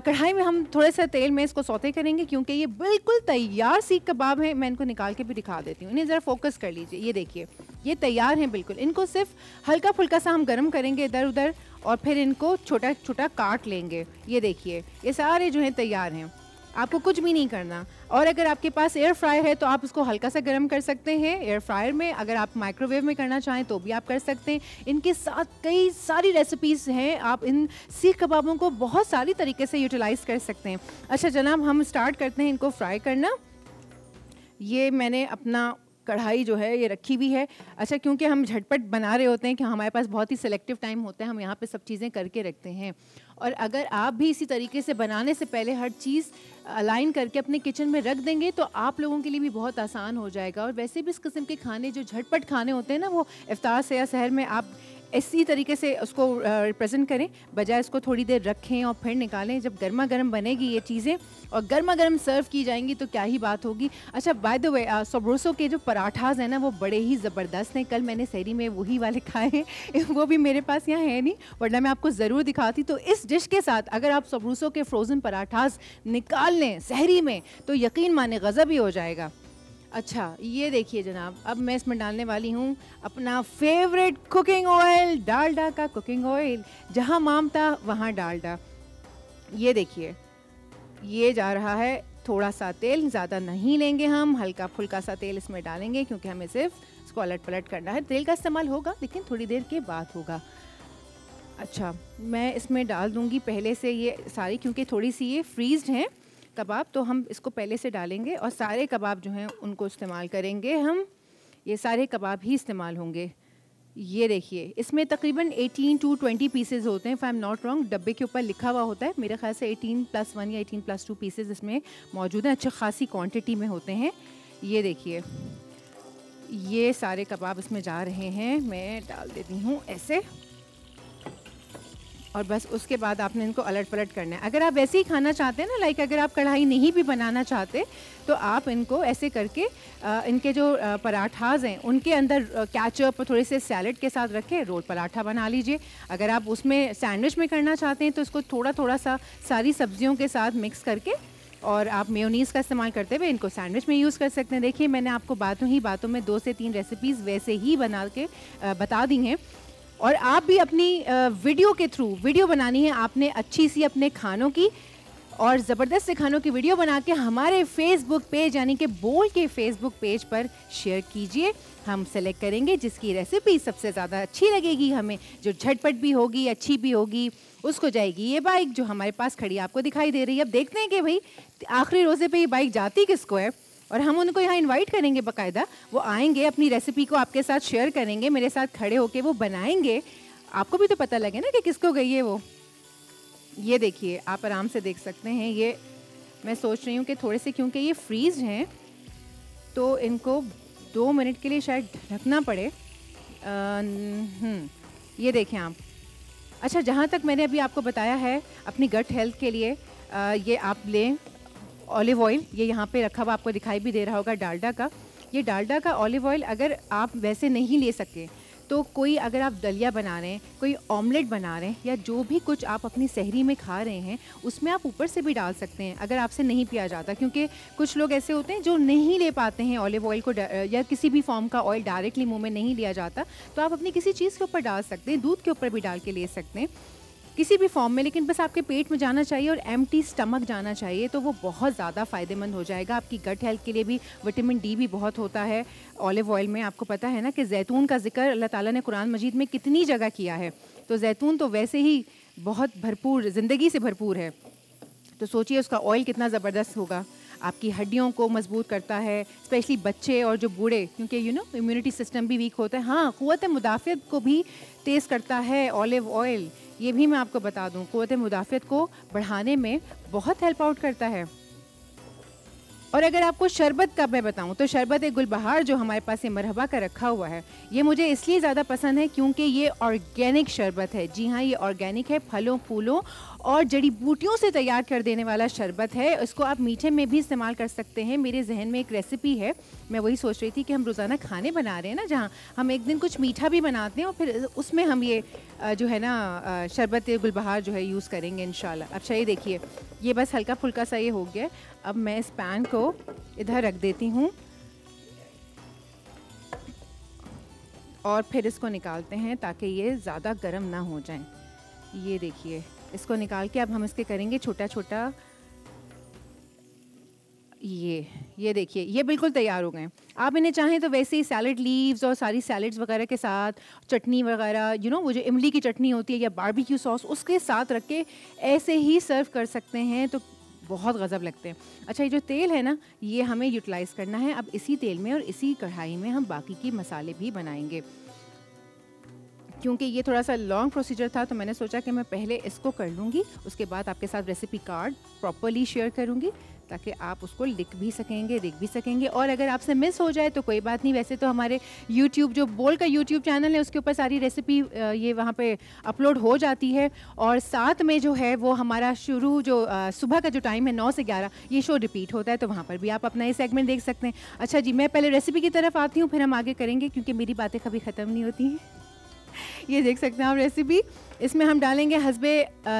कढ़ाई में हम थोड़े से तेल में इसको सौते करेंगे, क्योंकि ये बिल्कुल तैयार सीख कबाब हैं। मैं इनको निकाल के भी दिखा देती हूँ, इन्हें ज़रा फोकस कर लीजिए। ये देखिए, ये तैयार हैं बिल्कुल। इनको सिर्फ हल्का फुल्का सा हम गर्म करेंगे इधर उधर, और फिर इनको छोटा छोटा काट लेंगे। ये देखिए, ये सारे जो हैं तैयार हैं, आपको कुछ भी नहीं करना। और अगर आपके पास एयर फ्रायर है तो आप इसको हल्का सा गर्म कर सकते हैं एयर फ्रायर में। अगर आप माइक्रोवेव में करना चाहें तो भी आप कर सकते हैं। इनके साथ कई सारी रेसिपीज़ हैं, आप इन सीख कबाबों को बहुत सारी तरीके से यूटिलाइज़ कर सकते हैं। अच्छा जनाब, हम स्टार्ट करते हैं इनको फ्राई करना। ये मैंने अपना कढ़ाई जो है ये रखी भी है। अच्छा, क्योंकि हम झटपट बना रहे होते हैं कि हमारे पास बहुत ही सिलेक्टिव टाइम होता है, हम यहाँ पे सब चीज़ें करके रखते हैं। और अगर आप भी इसी तरीके से बनाने से पहले हर चीज़ अलाइन करके अपने किचन में रख देंगे तो आप लोगों के लिए भी बहुत आसान हो जाएगा। और वैसे भी इस किस्म के खाने जो झटपट खाने होते हैं ना, वो इफ्तार से या सहर में आप इसी तरीके से उसको रिप्रेजेंट करें, बजाय इसको थोड़ी देर रखें और फिर निकालें। जब गर्मा गर्म बनेगी ये चीज़ें और गर्मा गर्म सर्व की जाएंगी तो क्या ही बात होगी। अच्छा, बाय द वे, सबरूसो के जो पराठाज हैं ना, वो बड़े ही ज़बरदस्त हैं। कल मैंने सहरी में वही वाले खाए हैं, वो भी मेरे पास यहाँ है नहीं, वरना मैं आपको ज़रूर दिखाती। तो इस डिश के साथ अगर आप सबरूसो के फ्रोज़न पराठाज निकाल लें सहरी में तो यकीन माने गज़ब ही हो जाएगा। अच्छा, ये देखिए जनाब, अब मैं इसमें डालने वाली हूँ अपना फेवरेट कुकिंग ऑयल, डालडा का कुकिंग ऑयल। जहाँ मामता वहाँ डालडा। ये देखिए, ये जा रहा है थोड़ा सा तेल, ज़्यादा नहीं लेंगे हम, हल्का फुल्का सा तेल इसमें डालेंगे, क्योंकि हमें सिर्फ इसको अलट पलट करना है। तेल का इस्तेमाल होगा लेकिन थोड़ी देर के बाद होगा। अच्छा, मैं इसमें डाल दूँगी पहले से ये सारी, क्योंकि थोड़ी सी ये फ्रीज्ड हैं कबाब, तो हम इसको पहले से डालेंगे और सारे कबाब जो हैं उनको इस्तेमाल करेंगे हम। ये सारे कबाब ही इस्तेमाल होंगे। ये देखिए, इसमें तकरीबन 18 to 20 पीसेस होते हैं, if I am not wrong. डब्बे के ऊपर लिखा हुआ होता है, मेरे ख्याल से 18+1 या 18+2 पीसेस इसमें मौजूद हैं। अच्छी खासी क्वांटिटी में होते हैं। ये देखिए, ये सारे कबाब इसमें जा रहे हैं। मैं डाल देती हूँ ऐसे, और बस उसके बाद आपने इनको अलट पलट करना है। अगर आप वैसे ही खाना चाहते हैं ना, लाइक अगर आप कढ़ाई नहीं भी बनाना चाहते तो आप इनको ऐसे करके इनके जो पराठाज हैं उनके अंदर कैचअप थोड़े से सैलड के साथ रख के रोल पराठा बना लीजिए। अगर आप उसमें सैंडविच में करना चाहते हैं तो इसको थोड़ा थोड़ा सा सारी सब्जियों के साथ मिक्स करके और आप मेयोनीज़ का इस्तेमाल करते हुए इनको सैंडविच में यूज़ कर सकते हैं। देखिए, मैंने आपको बातों ही बातों में 2 से 3 रेसिपीज़ वैसे ही बना के बता दी हैं। और आप भी अपनी वीडियो के थ्रू, वीडियो बनानी है आपने अच्छी सी अपने खानों की, और ज़बरदस्त से खानों की वीडियो बना के हमारे फेसबुक पेज यानी कि बोल के फेसबुक पेज पर शेयर कीजिए। हम सेलेक्ट करेंगे जिसकी रेसिपी सबसे ज़्यादा अच्छी लगेगी हमें, जो झटपट भी होगी, अच्छी भी होगी, उसको जाएगी ये बाइक जो हमारे पास खड़ी आपको दिखाई दे रही है। अब देखते हैं कि भाई आखिरी रोज़े पे ये बाइक जाती किसको है, और हम उनको यहाँ इनवाइट करेंगे बाकायदा। वो आएंगे, अपनी रेसिपी को आपके साथ शेयर करेंगे, मेरे साथ खड़े होके वो बनाएंगे, आपको भी तो पता लगे ना कि किसको गई है वो। ये देखिए, आप आराम से देख सकते हैं। ये मैं सोच रही हूँ कि थोड़े से, क्योंकि ये फ्रीज हैं तो इनको 2 मिनट के लिए शायद ढकना पड़े। ये देखें आप। अच्छा, जहाँ तक मैंने अभी आपको बताया है अपनी गट हेल्थ के लिए, ये आप लें ऑलिव ऑयल। ये यहाँ पे रखा हुआ आपको दिखाई भी दे रहा होगा, डालडा का। ये डालडा का ऑलिव ऑयल अगर आप वैसे नहीं ले सके तो कोई, अगर आप दलिया बना रहे हैं, कोई ऑमलेट बना रहे हैं, या जो भी कुछ आप अपनी सहरी में खा रहे हैं उसमें आप ऊपर से भी डाल सकते हैं अगर आपसे नहीं पिया जाता। क्योंकि कुछ लोग ऐसे होते हैं जो नहीं ले पाते हैं ऑलिव ऑयल को, या किसी भी फॉर्म का ऑयल डायरेक्टली मुंह में नहीं लिया जाता, तो आप अपनी किसी चीज़ के ऊपर डाल सकते हैं, दूध के ऊपर भी डाल के ले सकते हैं, किसी भी फॉर्म में। लेकिन बस आपके पेट में जाना चाहिए और एम्प्टी स्टमक जाना चाहिए, तो वो बहुत ज़्यादा फ़ायदेमंद हो जाएगा। आपकी गट हेल्थ के लिए भी विटामिन डी भी बहुत होता है ऑलिव ऑयल में। आपको पता है ना कि जैतून का जिक्र अल्लाह ताला ने कुरान मजीद में कितनी जगह किया है, तो जैतून तो वैसे ही बहुत भरपूर, ज़िंदगी से भरपूर है। तो सोचिए उसका ऑयल कितना ज़बरदस्त होगा, आपकी हड्डियों को मजबूत करता है, स्पेशली बच्चे और जो बूढ़े, क्योंकि इम्यूनिटी सिस्टम भी वीक होता है। हाँ, क़ुव्वत मुदाफ़ियत को भी तेज़ करता है ऑलिव ऑयल, ये भी मैं आपको बता दूँ, क़ुव्वत मुदाफ़ियत को बढ़ाने में बहुत हेल्प आउट करता है। और अगर आपको शरबत का मैं बताऊं तो शरबत एक गुलबहार जो हमारे पास ये मरहबा का रखा हुआ है, ये मुझे इसलिए ज़्यादा पसंद है क्योंकि ये ऑर्गेनिक शरबत है। जी हाँ, ये ऑर्गेनिक है, फलों फूलों और जड़ी बूटियों से तैयार कर देने वाला शरबत है। इसको आप मीठे में भी इस्तेमाल कर सकते हैं। मेरे जहन में एक रेसिपी है, मैं वही सोच रही थी कि हम रोज़ाना खाने बना रहे हैं ना, जहाँ हम एक दिन कुछ मीठा भी बनाते हैं और फिर उसमें हम ये जो है ना शरबत गुलबहार जो है यूज़ करेंगे इंशाल्लाह। अच्छा ये देखिए, ये बस हल्का फुल्का सा ये हो गया। अब मैं इस पैन को इधर रख देती हूँ और फिर इसको निकालते हैं ताकि ये ज़्यादा गर्म ना हो जाए। ये देखिए, इसको निकाल के अब हम इसके करेंगे छोटा छोटा। ये देखिए, ये बिल्कुल तैयार हो गए। आप इन्हें चाहें तो वैसे ही सैलड लीव्स और सारी सैलड्स वगैरह के साथ, चटनी वगैरह वो जो इमली की चटनी होती है या बारबेक्यू सॉस, उसके साथ रख के ऐसे ही सर्व कर सकते हैं, तो बहुत गज़ब लगते हैं। अच्छा, ये जो तेल है ना, ये हमें यूटिलाइज़ करना है। अब इसी तेल में और इसी कढ़ाई में हम बाकी के मसाले भी बनाएंगे। क्योंकि ये थोड़ा सा लॉन्ग प्रोसीजर था तो मैंने सोचा कि मैं पहले इसको कर लूँगी, उसके बाद आपके साथ रेसिपी कार्ड प्रॉपर्ली शेयर करूँगी ताकि आप उसको लिख भी सकेंगे, देख भी सकेंगे। और अगर आपसे मिस हो जाए तो कोई बात नहीं, वैसे तो हमारे यूट्यूब जो बोल का यूट्यूब चैनल है उसके ऊपर सारी रेसिपी ये वहाँ पे अपलोड हो जाती है। और साथ में जो है वो हमारा शुरू जो सुबह का जो टाइम है 9 से 11 ये शो रिपीट होता है, तो वहाँ पर भी आप अपना ये सेगमेंट देख सकते हैं। अच्छा जी, मैं पहले रेसिपी की तरफ आती हूँ, फिर हम आगे करेंगे क्योंकि मेरी बातें कभी ख़त्म नहीं होती हैं। ये देख सकते हैं आप रेसिपी। इसमें हम डालेंगे हस्बे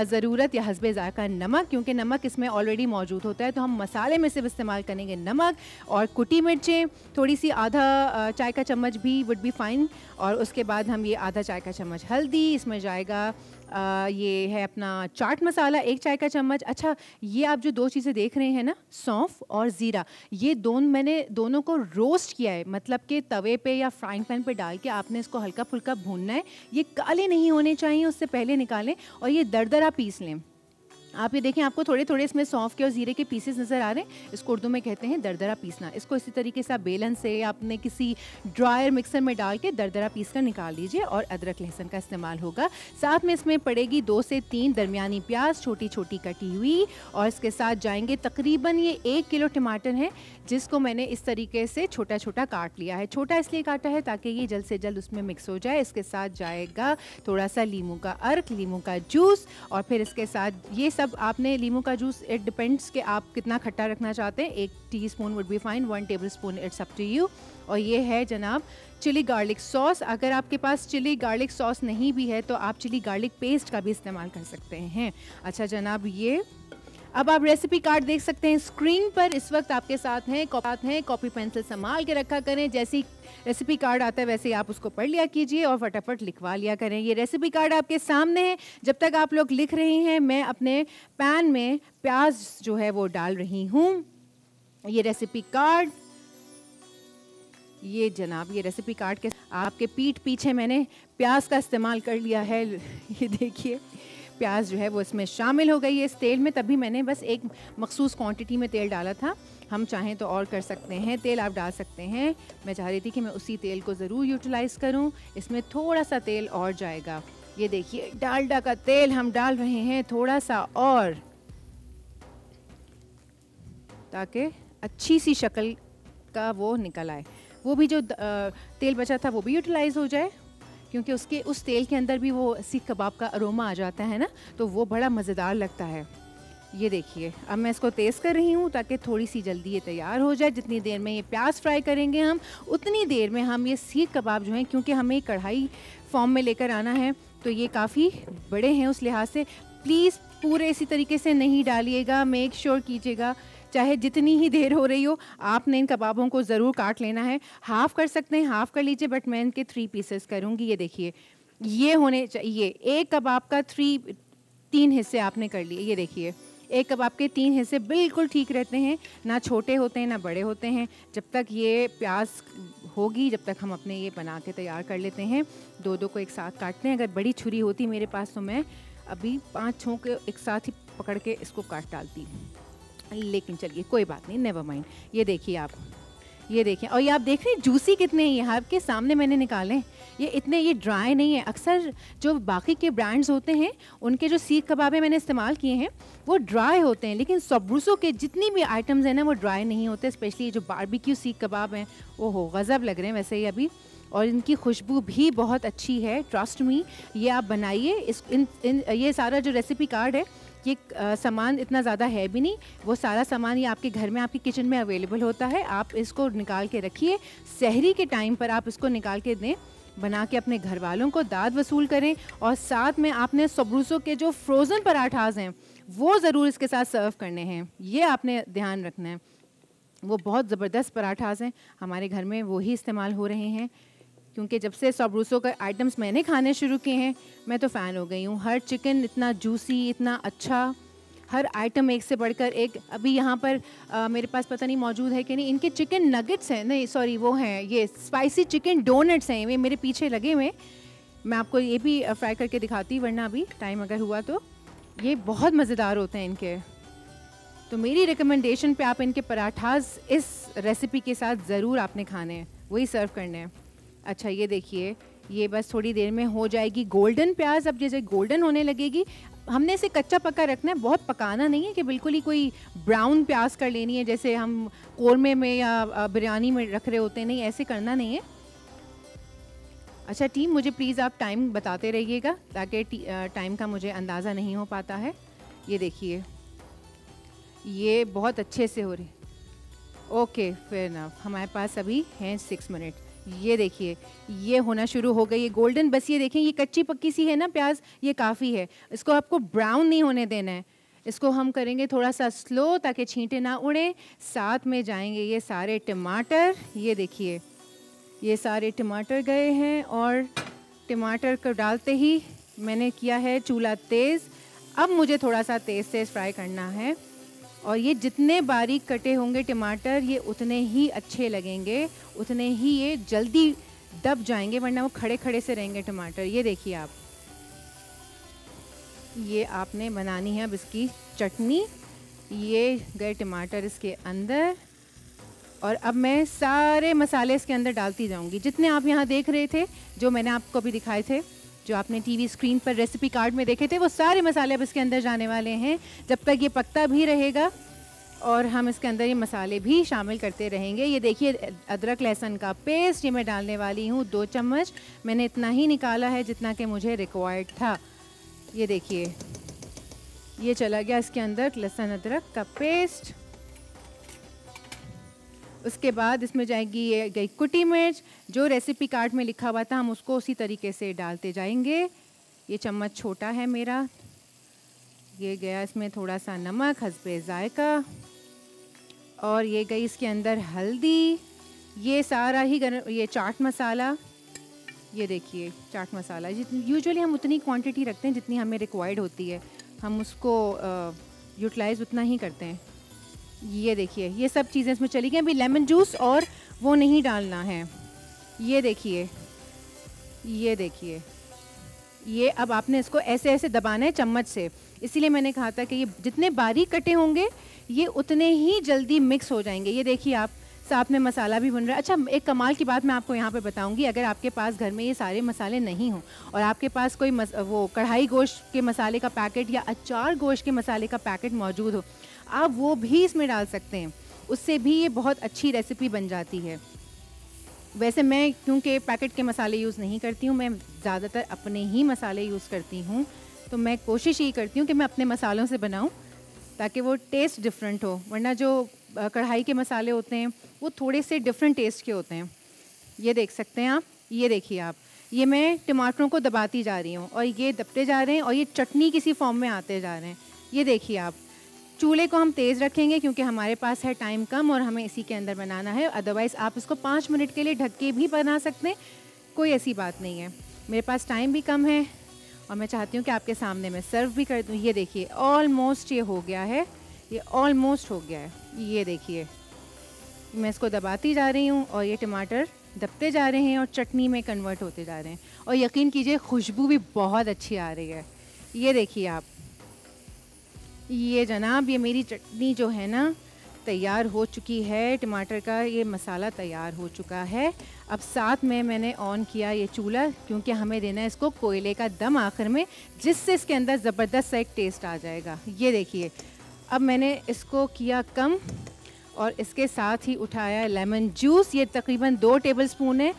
ज़रूरत या हस्बे ज़ायक़ा नमक, क्योंकि नमक इसमें ऑलरेडी मौजूद होता है, तो हम मसाले में सिर्फ इस्तेमाल करेंगे नमक और कुटी मिर्चें, थोड़ी सी आधा चाय का चम्मच भी वुड बी फाइन। और उसके बाद हम ये आधा चाय का चम्मच हल्दी, इसमें जाएगा ये है अपना चाट मसाला 1 चाय का चम्मच। अच्छा, ये आप जो 2 चीज़ें देख रहे हैं ना, सौंफ और ज़ीरा, ये मैंने दोनों को रोस्ट किया है, मतलब कि तवे पे या फ्राइंग पैन पे डाल के आपने इसको हल्का फुल्का भूनना है। ये काले नहीं होने चाहिए, उससे पहले निकालें और ये दरदरा पीस लें। आप ये देखें, आपको थोड़े थोड़े इसमें सौंफ के और ज़ीरे के पीसेस नज़र आ रहे हैं। इसको उर्दू में कहते हैं दरदरा पीसना। इसको इसी तरीके से आप बेलन से आपने किसी ड्रायर मिक्सर में डाल के दरदरा पीस कर निकाल लीजिए। और अदरक लहसुन का इस्तेमाल होगा। साथ में इसमें पड़ेगी 2 से 3 दरमियानी प्याज छोटी छोटी कटी हुई, और इसके साथ जाएंगे तकरीबन ये 1 किलो टमाटर है, जिसको मैंने इस तरीके से छोटा छोटा काट लिया है। छोटा इसलिए काटा है ताकि ये जल्द से जल्द उसमें मिक्स हो जाए। इसके साथ जाएगा थोड़ा सा लीमू का अर्क, लीमू का जूस, और फिर इसके साथ ये सब आपने लीमू का जूस, इट डिपेंड्स कि आप कितना खट्टा रखना चाहते हैं। 1 teaspoon would be fine, 1 tablespoon it's up to you. और ये है जनाब चिली गार्लिक सॉस। अगर आपके पास चिली गार्लिक सॉस नहीं भी है तो आप चिली गार्लिक पेस्ट का भी इस्तेमाल कर सकते हैं। अच्छा जनाब, ये अब आप रेसिपी कार्ड देख सकते हैं स्क्रीन पर इस वक्त आपके साथ हैं। कॉपी पेंसिल संभाल के रखा करें, जैसी रेसिपी कार्ड आता है वैसे ही आप उसको पढ़ लिया कीजिए और फटाफट लिखवा लिया करें। ये रेसिपी कार्ड आपके सामने है। जब तक आप लोग लिख रहे हैं, मैं अपने पैन में प्याज जो है वो डाल रही हूँ। ये रेसिपी कार्ड, ये जनाब ये रेसिपी कार्ड के आपके पीठ पीछे मैंने प्याज का इस्तेमाल कर लिया है। ये देखिए, प्याज जो है वो इसमें शामिल हो गई है इस तेल में। तभी मैंने बस एक मखसूस क्वांटिटी में तेल डाला था। हम चाहें तो और कर सकते हैं, तेल आप डाल सकते हैं। मैं चाह रही थी कि मैं उसी तेल को ज़रूर यूटिलाइज़ करूं। इसमें थोड़ा सा तेल और जाएगा। ये देखिए, डालडा का तेल हम डाल रहे हैं थोड़ा सा और, ताकि अच्छी सी शक्ल का वो निकल आए। वो भी जो तेल बचा था वो भी यूटिलाइज़ हो जाए, क्योंकि उस तेल के अंदर भी वो सीख कबाब का अरोमा आ जाता है ना, तो वो बड़ा मज़ेदार लगता है। ये देखिए, अब मैं इसको तेज़ कर रही हूँ ताकि थोड़ी सी जल्दी ये तैयार हो जाए। जितनी देर में ये प्याज फ्राई करेंगे हम, उतनी देर में हम ये सीख कबाब जो हैं, क्योंकि हमें कढ़ाई फॉर्म में लेकर आना है तो ये काफ़ी बड़े हैं, उस लिहाज से प्लीज़ पूरे इसी तरीके से नहीं डालिएगा। मेक श्योर कीजिएगा, चाहे जितनी ही देर हो रही हो, आपने इन कबाबों को ज़रूर काट लेना है। हाफ़ कर सकते हैं, हाफ़ कर लीजिए, बट मैं इनके 3 पीसेस करूँगी। ये देखिए, ये होने चाहिए। एक कबाब का 3 हिस्से आपने कर लिए। ये देखिए, एक कबाब के 3 हिस्से बिल्कुल ठीक रहते हैं, ना छोटे होते हैं ना बड़े होते हैं। जब तक ये प्याज होगी, जब तक हम अपने ये बना के तैयार कर लेते हैं। 2-2 को एक साथ काटते हैं। अगर बड़ी छुरी होती मेरे पास तो मैं अभी 5 छोंक एक साथ ही पकड़ के इसको काट डालती, लेकिन चलिए कोई बात नहीं, नेवर माइंड। ये देखिए आप, ये देखें, और ये आप देख रहे हैं जूसी कितने हैं, यहाँ आपके सामने मैंने निकाले, ये इतने, ये ड्राई नहीं है। अक्सर जो बाकी के ब्रांड्स होते हैं उनके जो सीख कबाबे मैंने इस्तेमाल किए हैं वो ड्राई होते हैं, लेकिन सब्रूसो के जितनी भी आइटम्स हैं ना वो ड्राई नहीं होते। स्पेशली ये जो बारबेक्यू सीख कबाब हैं, वो हो गज़ब लग रहे हैं वैसे ही अभी, और इनकी खुशबू भी बहुत अच्छी है, ट्रस्ट मी। ये आप बनाइए, ये सारा जो रेसिपी कार्ड है, ये सामान इतना ज़्यादा है भी नहीं, वो सारा सामान ये आपके घर में, आपके किचन में अवेलेबल होता है। आप इसको निकाल के रखिए, सहरी के टाइम पर आप इसको निकाल के दें, बना के अपने घर वालों को दाद वसूल करें। और साथ में आपने सब्रूसो के जो फ्रोज़न पराठाज हैं वो ज़रूर इसके साथ सर्व करने हैं, ये आपने ध्यान रखना है। वो बहुत ज़बरदस्त पराठाज हैं, हमारे घर में वही इस्तेमाल हो रहे हैं, क्योंकि जब से सब्रूसो के आइटम्स मैंने खाने शुरू किए हैं मैं तो फ़ैन हो गई हूँ। हर चिकन इतना जूसी, इतना अच्छा, हर आइटम एक से बढ़कर एक। अभी यहाँ पर मेरे पास पता नहीं मौजूद है कि नहीं, इनके चिकन नगेट्स हैं, नहीं सॉरी वो हैं, ये स्पाइसी चिकन डोनट्स हैं, ये मेरे पीछे लगे हुए। मैं आपको ये भी फ्राई करके दिखाती, वरना अभी टाइम अगर हुआ तो। ये बहुत मज़ेदार होते हैं इनके, तो मेरी रिकमेंडेशन पे आप इनके पराठाज इस रेसिपी के साथ ज़रूर आपने खाने हैं, वही सर्व करने हैं। अच्छा ये देखिए, ये बस थोड़ी देर में हो जाएगी गोल्डन प्याज। अब जैसे गोल्डन होने लगेगी, हमने इसे कच्चा पक्का रखना है, बहुत पकाना नहीं है कि बिल्कुल ही कोई ब्राउन प्याज कर लेनी है जैसे हम कोरमे में या बिरयानी में रख रहे होते हैं, नहीं ऐसे करना नहीं है। अच्छा टीम, मुझे प्लीज़ आप टाइम बताते रहिएगा ताकि टाइम का मुझे अंदाज़ा नहीं हो पाता है। ये देखिए, ये बहुत अच्छे से हो रही। ओके फेयर इनफ, हमारे पास अभी हैं 6 मिनट। ये देखिए, ये होना शुरू हो गई है गोल्डन। बस ये देखें, ये कच्ची पक्की सी है ना प्याज, ये काफ़ी है, इसको आपको ब्राउन नहीं होने देना है। इसको हम करेंगे थोड़ा सा स्लो ताकि छींटे ना उड़े। साथ में जाएंगे ये सारे टमाटर, ये देखिए ये सारे टमाटर गए हैं, और टमाटर को डालते ही मैंने किया है चूल्हा तेज़। अब मुझे थोड़ा सा तेज़ तेज़ फ्राई करना है, और ये जितने बारीक कटे होंगे टमाटर ये उतने ही अच्छे लगेंगे, उतने ही ये जल्दी दब जाएंगे, वरना वो खड़े खड़े से रहेंगे टमाटर। ये देखिए आप, ये आपने बनानी है अब इसकी चटनी। ये गए टमाटर इसके अंदर, और अब मैं सारे मसाले इसके अंदर डालती जाऊंगी जितने आप यहाँ देख रहे थे, जो मैंने आपको अभी दिखाए थे, जो आपने टीवी स्क्रीन पर रेसिपी कार्ड में देखे थे, वो सारे मसाले अब इसके अंदर जाने वाले हैं। जब तक ये पकता भी रहेगा और हम इसके अंदर ये मसाले भी शामिल करते रहेंगे। ये देखिए अदरक लहसुन का पेस्ट ये मैं डालने वाली हूँ 2 चम्मच। मैंने इतना ही निकाला है जितना कि मुझे रिक्वायर्ड था। ये देखिए ये चला गया इसके अंदर लहसुन अदरक का पेस्ट। उसके बाद इसमें जाएगी ये गई कुटी मिर्च, जो रेसिपी कार्ड में लिखा हुआ था हम उसको उसी तरीके से डालते जाएंगे। ये चम्मच छोटा है मेरा। ये गया इसमें थोड़ा सा नमक हस्बे ज़ायका, और ये गई इसके अंदर हल्दी। ये सारा ही ये चाट मसाला, ये देखिए चाट मसाला। यूजुअली हम उतनी क्वांटिटी रखते हैं जितनी हमें रिक्वायर्ड होती है, हम उसको यूटिलाइज़ उतना ही करते हैं। ये देखिए ये सब चीज़ें इसमें चली गई। अभी लेमन जूस और वो नहीं डालना है। ये देखिए ये देखिए ये अब आपने इसको ऐसे ऐसे दबाना है चम्मच से, इसीलिए मैंने कहा था कि ये जितने बारीक कटे होंगे ये उतने ही जल्दी मिक्स हो जाएंगे। ये देखिए आप, साथ में मसाला भी बन रहा है। अच्छा एक कमाल की बात मैं आपको यहाँ पे बताऊंगी, अगर आपके पास घर में ये सारे मसाले नहीं हों और आपके पास कोई वो कढ़ाई गोश्त के मसाले का पैकेट या अचार गोश्त के मसाले का पैकेट मौजूद हो, आप वो भी इसमें डाल सकते हैं, उससे भी ये बहुत अच्छी रेसिपी बन जाती है। वैसे मैं क्योंकि पैकेट के मसाले यूज़ नहीं करती हूँ, मैं ज़्यादातर अपने ही मसाले यूज़ करती हूँ, तो मैं कोशिश यही करती हूँ कि मैं अपने मसालों से बनाऊँ ताकि वो टेस्ट डिफरेंट हो, वरना जो कढ़ाई के मसाले होते हैं वो थोड़े से डिफरेंट टेस्ट के होते हैं। ये देख सकते हैं आप, ये देखिए आप, ये मैं टमाटरों को दबाती जा रही हूँ और ये दबते जा रहे हैं और ये चटनी किसी फॉर्म में आते जा रहे हैं। ये देखिए आप, चूल्हे को हम तेज़ रखेंगे क्योंकि हमारे पास है टाइम कम और हमें इसी के अंदर बनाना है। अदरवाइज़ आप इसको 5 मिनट के लिए ढक के भी बना सकते हैं, कोई ऐसी बात नहीं है। मेरे पास टाइम भी कम है और मैं चाहती हूँ कि आपके सामने मैं सर्व भी कर दूँ। ये देखिए ऑलमोस्ट ये हो गया है, ये ऑलमोस्ट हो गया है। ये देखिए मैं इसको दबाती जा रही हूँ और ये टमाटर दबते जा रहे हैं और चटनी में कन्वर्ट होते जा रहे हैं, और यकीन कीजिए खुशबू भी बहुत अच्छी आ रही है। ये देखिए आप, ये जनाब, ये मेरी चटनी जो है ना तैयार हो चुकी है। टमाटर का ये मसाला तैयार हो चुका है। अब साथ में मैंने ऑन किया ये चूल्हा, क्योंकि हमें देना है इसको कोयले का दम आखिर में, जिससे इसके अंदर ज़बरदस्त सा एक टेस्ट आ जाएगा। ये देखिए, अब मैंने इसको किया कम और इसके साथ ही उठाया लेमन जूस। ये तकरीबन 2 टेबलस्पून है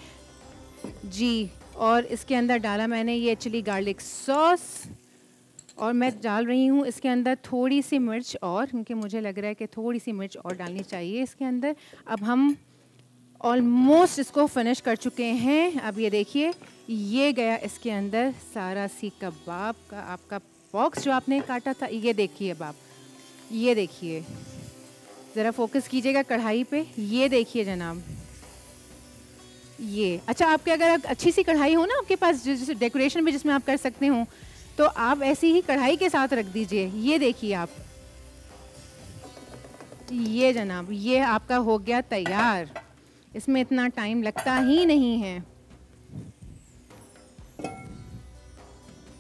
जी। और इसके अंदर डाला मैंने ये चिली गार्लिक सॉस, और मैं डाल रही हूँ इसके अंदर थोड़ी सी मिर्च और, क्योंकि मुझे लग रहा है कि थोड़ी सी मिर्च और डालनी चाहिए इसके अंदर। अब हम ऑलमोस्ट इसको फिनिश कर चुके हैं। अब ये देखिए, ये गया इसके अंदर सारा सीख कबाब का आपका बॉक्स जो आपने काटा था। ये देखिए बाप, ये देखिए, ज़रा फोकस कीजिएगा कढ़ाई पे। ये देखिए जनाब, ये अच्छा, आपके अगर अच्छी सी कढ़ाई हो ना आपके पास, जैसे डेकोरेशन में जिसमें आप कर सकते हो, तो आप ऐसी ही कढ़ाई के साथ रख दीजिए। ये देखिए आप, ये जनाब, ये आपका हो गया तैयार। इसमें इतना टाइम लगता ही नहीं है।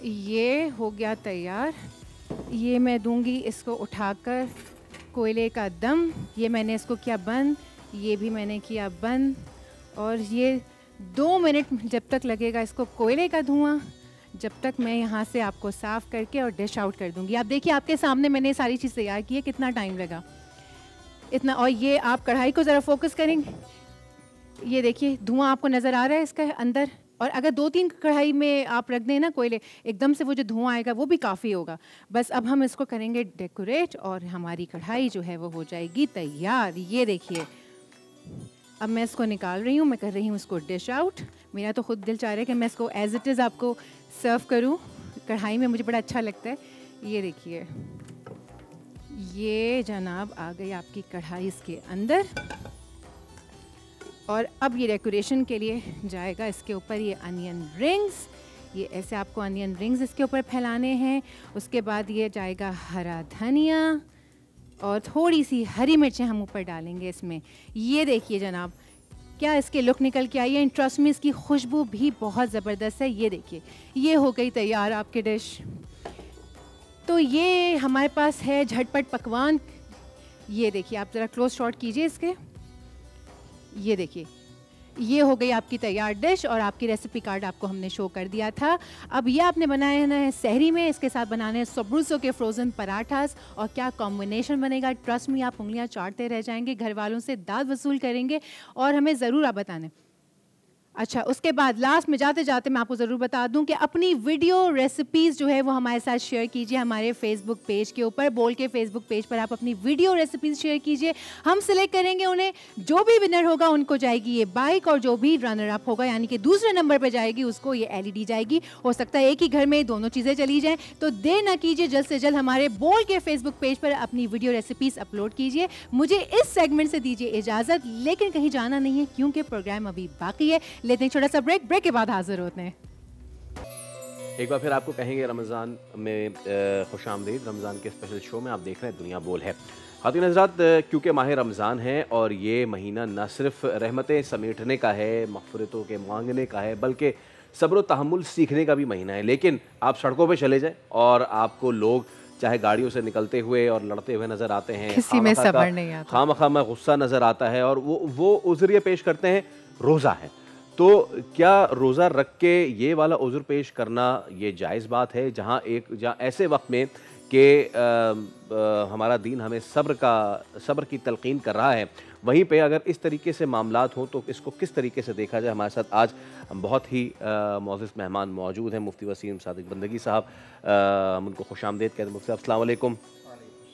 ये हो गया तैयार। ये मैं दूंगी इसको उठाकर कोयले का दम। ये मैंने इसको किया बंद, ये भी मैंने किया बंद, और ये 2 मिनट जब तक लगेगा इसको कोयले का धुआं, जब तक मैं यहाँ से आपको साफ़ करके और डिश आउट कर दूँगी। आप देखिए, आपके सामने मैंने सारी चीज़ तैयार की है, कितना टाइम लगा इतना। और ये आप कढ़ाई को ज़रा फोकस करेंगे, ये देखिए धुआं आपको नज़र आ रहा है इसका अंदर। और अगर 2-3 कढ़ाई में आप रख दें ना कोयले, एकदम से वो जो धुआं आएगा वो भी काफ़ी होगा। बस अब हम इसको करेंगे डेकोरेट, और हमारी कढ़ाई जो है वो हो जाएगी तैयार। ये देखिए, अब मैं इसको निकाल रही हूँ, मैं कर रही हूँ इसको डिश आउट। मेरा तो खुद दिल चाह रहा है कि मैं इसको एज इट इज़ आपको सर्व करूँ कढ़ाई में, मुझे बड़ा अच्छा लगता है। ये देखिए, ये जनाब आ गई आपकी कढ़ाई इसके अंदर। और अब ये डेकोरेशन के लिए जाएगा इसके ऊपर ये अनियन रिंग्स। ये ऐसे आपको अनियन रिंग्स इसके ऊपर फैलाने हैं। उसके बाद ये जाएगा हरा धनिया, और थोड़ी सी हरी मिर्चें हम ऊपर डालेंगे इसमें। ये देखिए जनाब, क्या इसके लुक निकल के आई है। ट्रस्ट में इसकी खुशबू भी बहुत ज़बरदस्त है। ये देखिए, ये हो गई तैयार आपकी डिश। तो ये हमारे पास है झटपट पकवान। ये देखिए, आप ज़रा क्लोज शॉट कीजिए इसके। ये देखिए, ये हो गई आपकी तैयार डिश, और आपकी रेसिपी कार्ड आपको हमने शो कर दिया था। अब ये आपने बनाए हैं सहरी में, इसके साथ बनाने हैं सोब्रूसो के फ्रोज़न पराठास, और क्या कॉम्बिनेशन बनेगा। ट्रस्ट में आप उंगलियां चाटते रह जाएंगे, घर वालों से दाद वसूल करेंगे, और हमें ज़रूर आप बताने। अच्छा, उसके बाद लास्ट में जाते जाते मैं आपको ज़रूर बता दूं कि अपनी वीडियो रेसिपीज़ जो है वो हमारे साथ शेयर कीजिए हमारे फेसबुक पेज के ऊपर। बोल के फेसबुक पेज पर आप अपनी वीडियो रेसिपीज़ शेयर कीजिए, हम सिलेक्ट करेंगे उन्हें। जो भी विनर होगा उनको जाएगी ये बाइक, और जो भी रनर अप होगा यानी कि दूसरे नंबर पर जाएगी उसको ये LED जाएगी। हो सकता है एक ही घर में दोनों चीज़ें चली जाएँ, तो देर ना कीजिए, जल्द से जल्द हमारे बोल के फेसबुक पेज पर अपनी वीडियो रेसिपीज़ अपलोड कीजिए। मुझे इस सेगमेंट से दीजिए इजाज़त, लेकिन कहीं जाना नहीं है क्योंकि प्रोग्राम अभी बाकी है। लेते हैं छोटा सा ब्रेक के बाद हाजिर होते हैं। एक बार फिर आपको कहेंगे रमज़ान में खुशामदीद। रमज़ान के स्पेशल शो में आप देख रहे हैं दुनिया बोल है। ख़ातिन हज़रात, क्योंकि माह रमज़ान है और ये महीना न सिर्फ रहमतें समेटने का है, मग़फ़िरतों के मांगने का है, बल्कि सब्र व तहम्मुल सीखने का भी महीना है। लेकिन आप सड़कों पर चले जाएँ और आपको लोग चाहे गाड़ियों से निकलते हुए और लड़ते हुए नज़र आते हैं, किसी में सब्र नहीं आता, खामखा में गुस्सा नज़र आता है, और वो उज़्र पेश करते हैं रोज़ा है। तो क्या रोज़ा रख के ये वाला उज़्र पेश करना ये जायज़ बात है, जहाँ ऐसे वक्त में कि हमारा दीन हमें सब्र की तलक़ीन कर रहा है, वहीं पे अगर इस तरीके से मामलात हों तो इसको किस तरीके से देखा जाए। हमारे साथ आज बहुत ही मोअज़्ज़ज़ मेहमान मौजूद हैं। मुफ्ती वसीम सादिक बंदगी साहब, हम उनको खुशामदीद कहते हैं। मुफ्ती साहब अस्सलाम वालेकुम।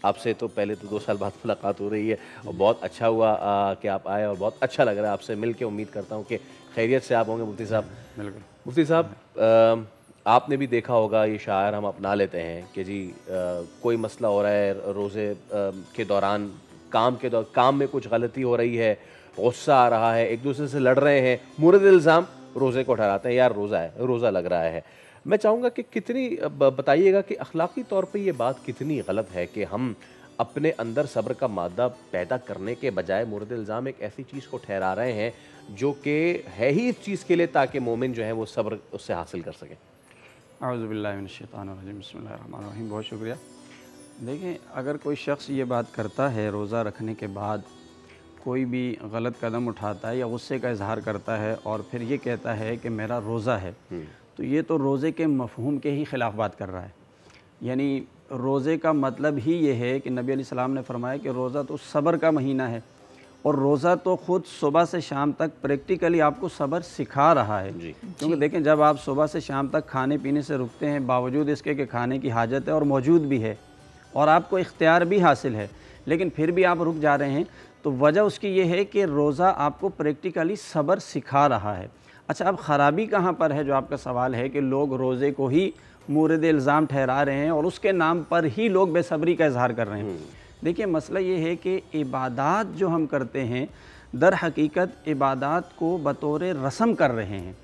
आपसे तो पहले तो 2 साल बाद मुलाकात हो रही है, और बहुत अच्छा हुआ कि आप आए, और बहुत अच्छा लग रहा है आपसे मिल के। उम्मीद करता हूँ कि खैरियत से आप होंगे मुफ्ती साहब। बिल्कुल। मुफ्ती साहब, आपने भी देखा होगा ये शायर हम अपना लेते हैं कि जी कोई मसला हो रहा है रोज़े के दौरान, काम में कुछ गलती हो रही है, गुस्सा आ रहा है, एक दूसरे से लड़ रहे हैं, मुर्द इल्ज़ाम रोज़े को ठहराते हैं, यार रोज़ा लग रहा है। मैं चाहूँगा कि कितनी बताइएगा कि अखलाकी तौर पे ये बात कितनी गलत है कि हम अपने अंदर सब्र का मादा पैदा करने के बजाय मुर्द इल्ज़ाम एक ऐसी चीज़ को ठहरा रहे हैं जो कि है ही इस चीज़ के लिए ताकि मोमिन जो है वो सब्र उससे हासिल कर सके। औज़ु बिल्लाहि मिनश शैतानिर रजीम, बिस्मिल्लाहिर रहमानिर रहीम। बहुत शुक्रिया। देखें, अगर कोई शख्स ये बात करता है रोज़ा रखने के बाद कोई भी गलत कदम उठाता है या गुस्से का इजहार करता है और फिर ये कहता है कि मेरा रोज़ा है, तो ये तो रोज़े के मफ़हूम के ही ख़िलाफ़ बात कर रहा है। यानी रोज़े का मतलब ही ये है कि नबी अलैहिस्सलाम ने फरमाया कि रोज़ा तो सब्र का महीना है और रोज़ा तो ख़ुद सुबह से शाम तक प्रैक्टिकली आपको सब्र सिखा रहा है। क्योंकि देखें, जब आप सुबह से शाम तक खाने पीने से रुकते हैं, बावजूद इसके कि खाने की हाजत है और मौजूद भी है और आपको इख्तियार भी हासिल है, लेकिन फिर भी आप रुक जा रहे हैं, तो वजह उसकी ये है कि रोज़ा आपको प्रैक्टिकली सब्र सिखा रहा है। अच्छा, अब ख़राबी कहाँ पर है, जो आपका सवाल है कि लोग रोज़े को ही मूरद इल्ज़ाम ठहरा रहे हैं और उसके नाम पर ही लोग बेसब्री का इजहार कर रहे हैं। देखिए, मसला ये है कि इबादत जो हम करते हैं, दर हकीकत इबादत को बतौर रस्म कर रहे हैं।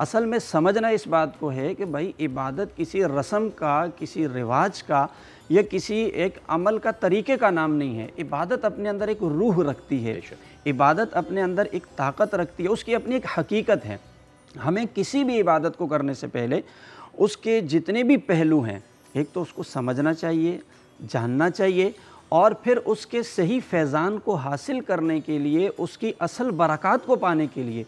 असल में समझना इस बात को है कि भाई इबादत किसी रस्म का, किसी रिवाज का या किसी एक अमल का तरीके का नाम नहीं है। इबादत अपने अंदर एक रूह रखती है, इबादत अपने अंदर एक ताकत रखती है, उसकी अपनी एक हकीकत है। हमें किसी भी इबादत को करने से पहले उसके जितने भी पहलू हैं, एक तो उसको समझना चाहिए, जानना चाहिए और फिर उसके सही फैज़ान को हासिल करने के लिए, उसकी असल बरक़ात को पाने के लिए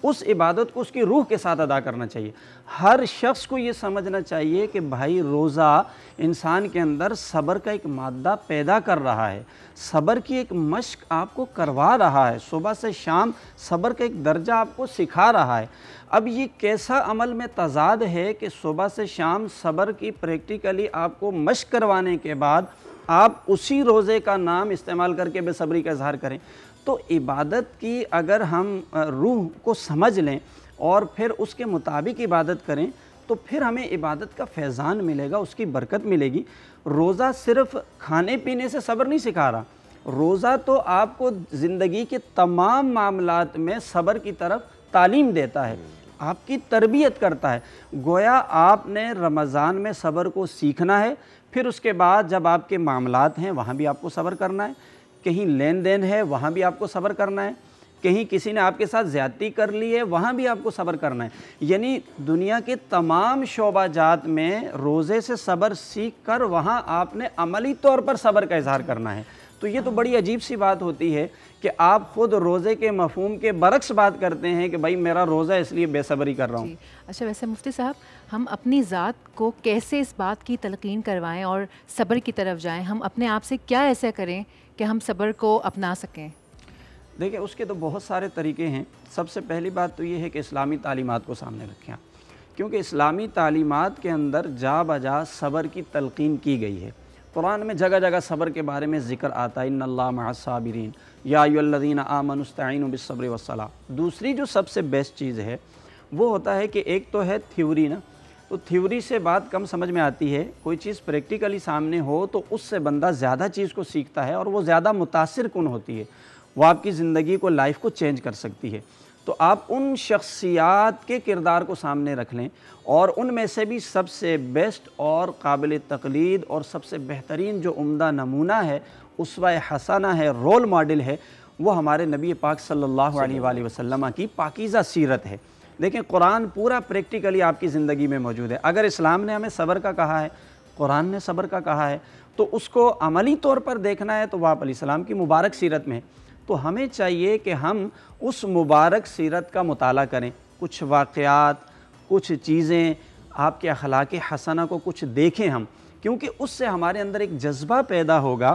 उस इबादत को उसकी रूह के साथ अदा करना चाहिए। हर शख्स को ये समझना चाहिए कि भाई रोज़ा इंसान के अंदर सब्र का एक मादा पैदा कर रहा है, सब्र की एक मश्क आपको करवा रहा है, सुबह से शाम सब्र का एक दर्जा आपको सिखा रहा है। अब ये कैसा अमल में तज़ाद है कि सुबह से शाम सब्र की प्रैक्टिकली आपको मश्क करवाने के बाद आप उसी रोज़े का नाम इस्तेमाल करके बेसब्री का इजहार करें। तो इबादत की अगर हम रूह को समझ लें और फिर उसके मुताबिक इबादत करें, तो फिर हमें इबादत का फैज़ान मिलेगा, उसकी बरकत मिलेगी। रोज़ा सिर्फ़ खाने पीने से सब्र नहीं सिखा रहा, रोज़ा तो आपको ज़िंदगी के तमाम मामलात में सब्र की तरफ तालीम देता है, आपकी तरबियत करता है। गोया आपने रमज़ान में सब्र को सीखना है, फिर उसके बाद जब आपके मामलात हैं वहाँ भी आपको सब्र करना है, कहीं लेन देन है वहाँ भी आपको सब्र करना है, कहीं किसी ने आपके साथ ज़्यादती कर ली है वहाँ भी आपको सब्र करना है। यानी दुनिया के तमाम शोबाजात में रोज़े से सब्र सीख कर वहाँ आपने अमली तौर पर सब्र का इजहार करना है। तो ये तो बड़ी अजीब सी बात होती है कि आप ख़ुद रोज़े के मफ़हूम के बरक्स बात करते हैं कि भाई मेरा रोज़ा इसलिए बेसब्री कर रहा हूँ। अच्छा, वैसे मुफ्ती साहब, हम अपनी ज़ात को कैसे इस बात की तलक़ीन करवाएं और सब्र की तरफ जाएं? हम अपने आप से क्या ऐसा करें कि हम सब्र को अपना सकें? देखिए, उसके तो बहुत सारे तरीके हैं। सबसे पहली बात तो ये है कि इस्लामी तालीमात को सामने रखें, क्योंकि इस्लामी तालीमात के अंदर जा बजा सब्र की तलक़ीन की गई है। कुरान में जगह जगह सब्र के बारे में ज़िक्र आता है, इन्नल्लाह मअस-साबिरीन या अय्युहल्लज़ीना आमनु इस्तईनु बिस्सब्रि वस्सलाह। दूसरी जो सबसे बेस्ट चीज़ है वो होता है कि एक तो है थ्योरी ना, तो थ्योरी से बात कम समझ में आती है। कोई चीज़ प्रैक्टिकली सामने हो तो उससे बंदा ज़्यादा चीज़ को सीखता है और वो ज़्यादा मुतासिर कुन होती है, वो आपकी ज़िंदगी को, लाइफ को चेंज कर सकती है। तो आप उन शख्सियात के किरदार को सामने रख लें और उनमें से भी सबसे बेस्ट और काबिल तक़लीद और सबसे बेहतरीन जो उम्दा नमूना है, उसवा हसना है, रोल मॉडल है, वो हमारे नबी पाक सल्लल्लाहु अलैहि वसल्लम की पाकीज़ा सीरत है। देखें, कुरान पूरा प्रैक्टिकली आपकी ज़िंदगी में मौजूद है। अगर इस्लाम ने हमें सब्र का कहा है, कुरान ने सब्र का कहा है, तो उसको अमली तौर पर देखना है तो आप अलैहिस्सलाम की मुबारक सीरत में। तो हमें चाहिए कि हम उस मुबारक सीरत का मुताला करें, कुछ वाक़यात, कुछ चीज़ें, आपके अखलाक हसना को कुछ देखें हम, क्योंकि उससे हमारे अंदर एक जज्बा पैदा होगा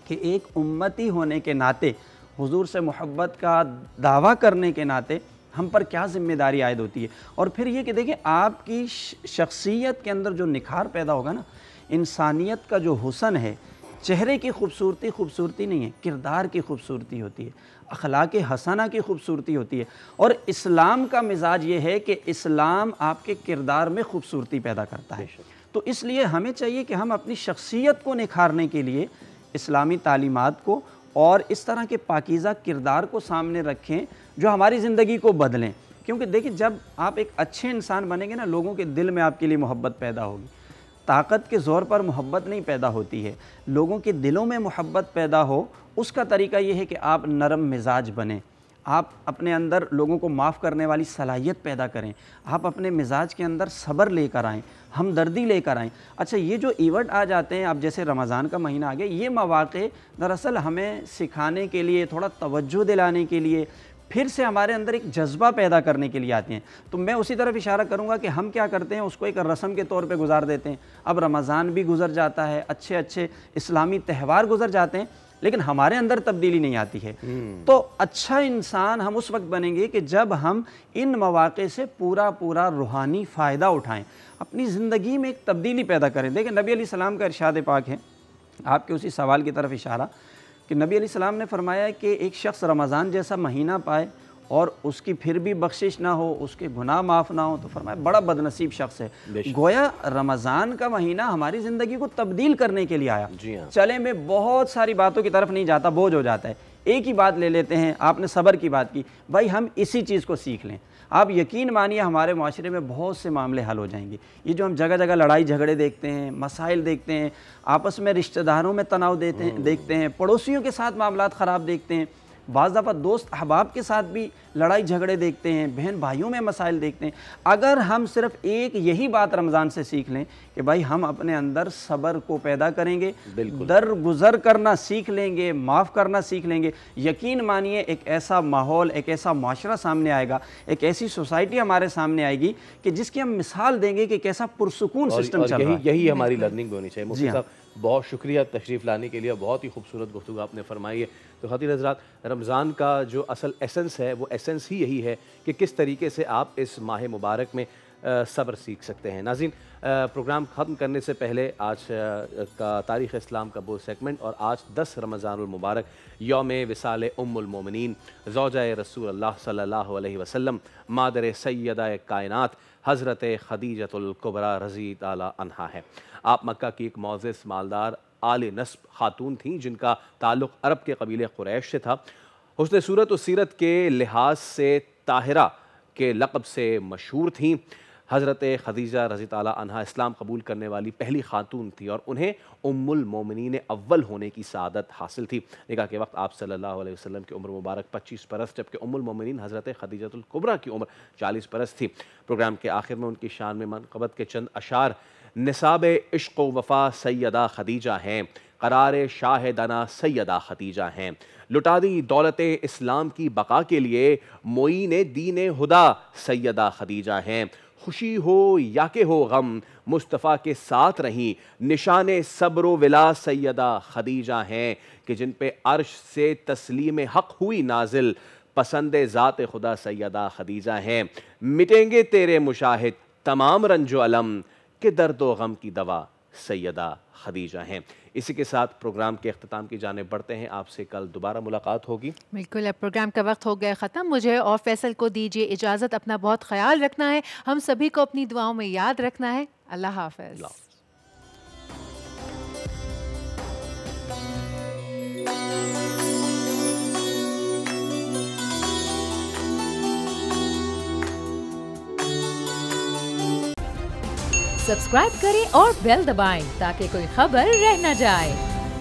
कि एक उम्मती होने के नाते, हुजूर से मोहब्बत का दावा करने के नाते हम पर क्या ज़िम्मेदारी आयद होती है। और फिर ये कि देखिए, आपकी शख्सियत के अंदर जो निखार पैदा होगा ना, इंसानियत का जो हुस्न है, चेहरे की खूबसूरती नहीं है, किरदार की खूबसूरती होती है, अखलाक हसना की खूबसूरती होती है। और इस्लाम का मिजाज ये है कि इस्लाम आपके किरदार में खूबसूरती पैदा करता है। तो इसलिए हमें चाहिए कि हम अपनी शख्सियत को निखारने के लिए इस्लामी तालीमात को और इस तरह के पाकीज़ा किरदार को सामने रखें जो हमारी ज़िंदगी को बदलें। क्योंकि देखिए, जब आप एक अच्छे इंसान बनेंगे ना, लोगों के दिल में आपके लिए मोहब्बत पैदा होगी। ताकत के ज़ोर पर मोहब्बत नहीं पैदा होती है, लोगों के दिलों में मोहब्बत पैदा हो उसका तरीका ये है कि आप नरम मिजाज बने, आप अपने अंदर लोगों को माफ़ करने वाली सलाहियत पैदा करें, आप अपने मिजाज के अंदर सब्र लेकर आएँ, हमदर्दी लेकर आएँ। अच्छा, ये जो इवेंट आ जाते हैं, अब जैसे रमज़ान का महीना आ गया, ये मौक़े दरअसल हमें सिखाने के लिए, थोड़ा तवज्जो दिलाने के लिए, फिर से हमारे अंदर एक जज्बा पैदा करने के लिए आते हैं। तो मैं उसी तरफ इशारा करूंगा कि हम क्या करते हैं, उसको एक रस्म के तौर पे गुजार देते हैं। अब रमज़ान भी गुजर जाता है, अच्छे अच्छे इस्लामी त्यौहार गुजर जाते हैं, लेकिन हमारे अंदर तब्दीली नहीं आती है। तो अच्छा इंसान हम उस वक्त बनेंगे कि जब हम इन मौक़े से पूरा पूरा रूहानी फ़ायदा उठाएँ, अपनी ज़िंदगी में एक तब्दीली पैदा करें। देखिए, नबी अलैहिस्सलाम का इरशाद पाक है, आपके उसी सवाल की तरफ इशारा, कि नबी अलैहिस्सलाम ने फरमाया कि एक शख्स रमज़ान जैसा महीना पाए और उसकी फिर भी बख्शिश ना हो, उसके गुनाह माफ़ ना हो, तो फरमाया बड़ा बदनसीब शख्स है। गोया रमज़ान का महीना हमारी ज़िंदगी को तब्दील करने के लिए आया। जी हाँ। चले मैं बहुत सारी बातों की तरफ नहीं जाता, बोझ हो जाता है। एक ही बात ले लेते हैं, आपने सब्र की बात की, भाई हम इसी चीज़ को सीख लें। आप यकीन मानिए हमारे माशरे में बहुत से मामले हल हो जाएंगे। ये जो हम जगह जगह लड़ाई झगड़े देखते हैं, मसाइल देखते हैं, आपस में रिश्तेदारों में तनाव देखते हैं, पड़ोसियों के साथ मामलात ख़राब देखते हैं, बाज़ दफ़ा दोस्त अहबाब के साथ भी लड़ाई झगड़े देखते हैं, बहन भाइयों में मसाइल देखते हैं। अगर हम सिर्फ एक यही बात रमज़ान से सीख लें कि भाई हम अपने अंदर सब्र को पैदा करेंगे, दर गुज़र करना सीख लेंगे, माफ़ करना सीख लेंगे, यकीन मानिए एक ऐसा माहौल, एक ऐसा माशरा सामने आएगा, एक ऐसी सोसाइटी हमारे सामने आएगी कि जिसकी हम मिसाल देंगे कि कैसा पुरसुकून सिस्टम चल रहा है। यही हमारी लर्निंग होनी चाहिए। मुफ्ती साहब, बहुत शुक्रिया तशरीफ़ लाने के लिए, बहुत ही खूबसूरत गुफ्तगू आपने फरमाई है। तो ख़ातिन हज़रात, रमज़ान का जो असल एसेंस है वो एसेंस ही यही है कि किस तरीके से आप इस माह मुबारक में सब्र सीख सकते हैं। नाज़रीन, प्रोग्राम ख़त्म करने से पहले आज का तारीख़ इस्लाम का वो सेगमेंट, और आज 10 रमज़ानुल मुबारक यौम विसाल उम्मुल मोमिनीन ज़ौजा रसूल अल्लाह सल्लल्लाहु अलैहि वसल्लम मादर सैयदा कायनात हज़रत खदीजतुल कुबरा रज़ी ताला अन्हा है। आप मक्का की एक मोअज़्ज़ज़ मालदार आले नस्ब खातून थीं जिनका ताल्लुक़ अरब के कबीले कुरैश से था। हुस्न सूरत और सीरत के लिहाज से ताहिरा के लक़ब से मशहूर थीं। हज़रत खदीजा रज़ी ताला अन्हा इस्लाम कबूल करने वाली पहली खातून थी और उन्हें उम्मुल मोमिनीन अव्वल होने की सआदत हासिल थी। निकाह के वक्त आप सल्लल्लाहु अलैहि वसल्लम की उम्र मुबारक 25 बरस, जबकि उम्मुल मोमिनीन हज़रत खदीजतुल कुबरा की उम्र 40 बरस थी। प्रोग्राम के आखिर में उनकी शान में मनक़बत के चंद अशार, निसाब इश्क़ व वफ़ा सैयदा खदीजा हैं, करार शाहिदाना सैयदा खदीजा हैं, लुटा दी दौलत इस्लाम की बका के लिए मोईन दीन हुदा सैयदा खदीजा हैं, खुशी हो या के हो गम मुस्तफ़ा के साथ रहीं, निशान सब्र विला सैयदा खदीजा हैं, कि जिन पे अर्श से तस्लीम हक़ हुई नाजिल, पसंद ज़ात खुदा सैयदा खदीजा हैं, मिटेंगे तेरे मुशाहिद तमाम रंजो अलम, के दर्द व गम की दवा सैयदा खदीजा हैं। इसी के साथ प्रोग्राम के अख्ताम की जाने बढ़ते हैं। आपसे कल दोबारा मुलाकात होगी। बिल्कुल, अब प्रोग्राम का वक्त हो गया ख़त्म। मुझे और फैसल को दीजिए इजाज़त। अपना बहुत ख्याल रखना है, हम सभी को अपनी दुआओं में याद रखना है। अल्लाह हाफ़िज़। सब्सक्राइब करें और बेल दबाएं ताकि कोई खबर रह न जाए।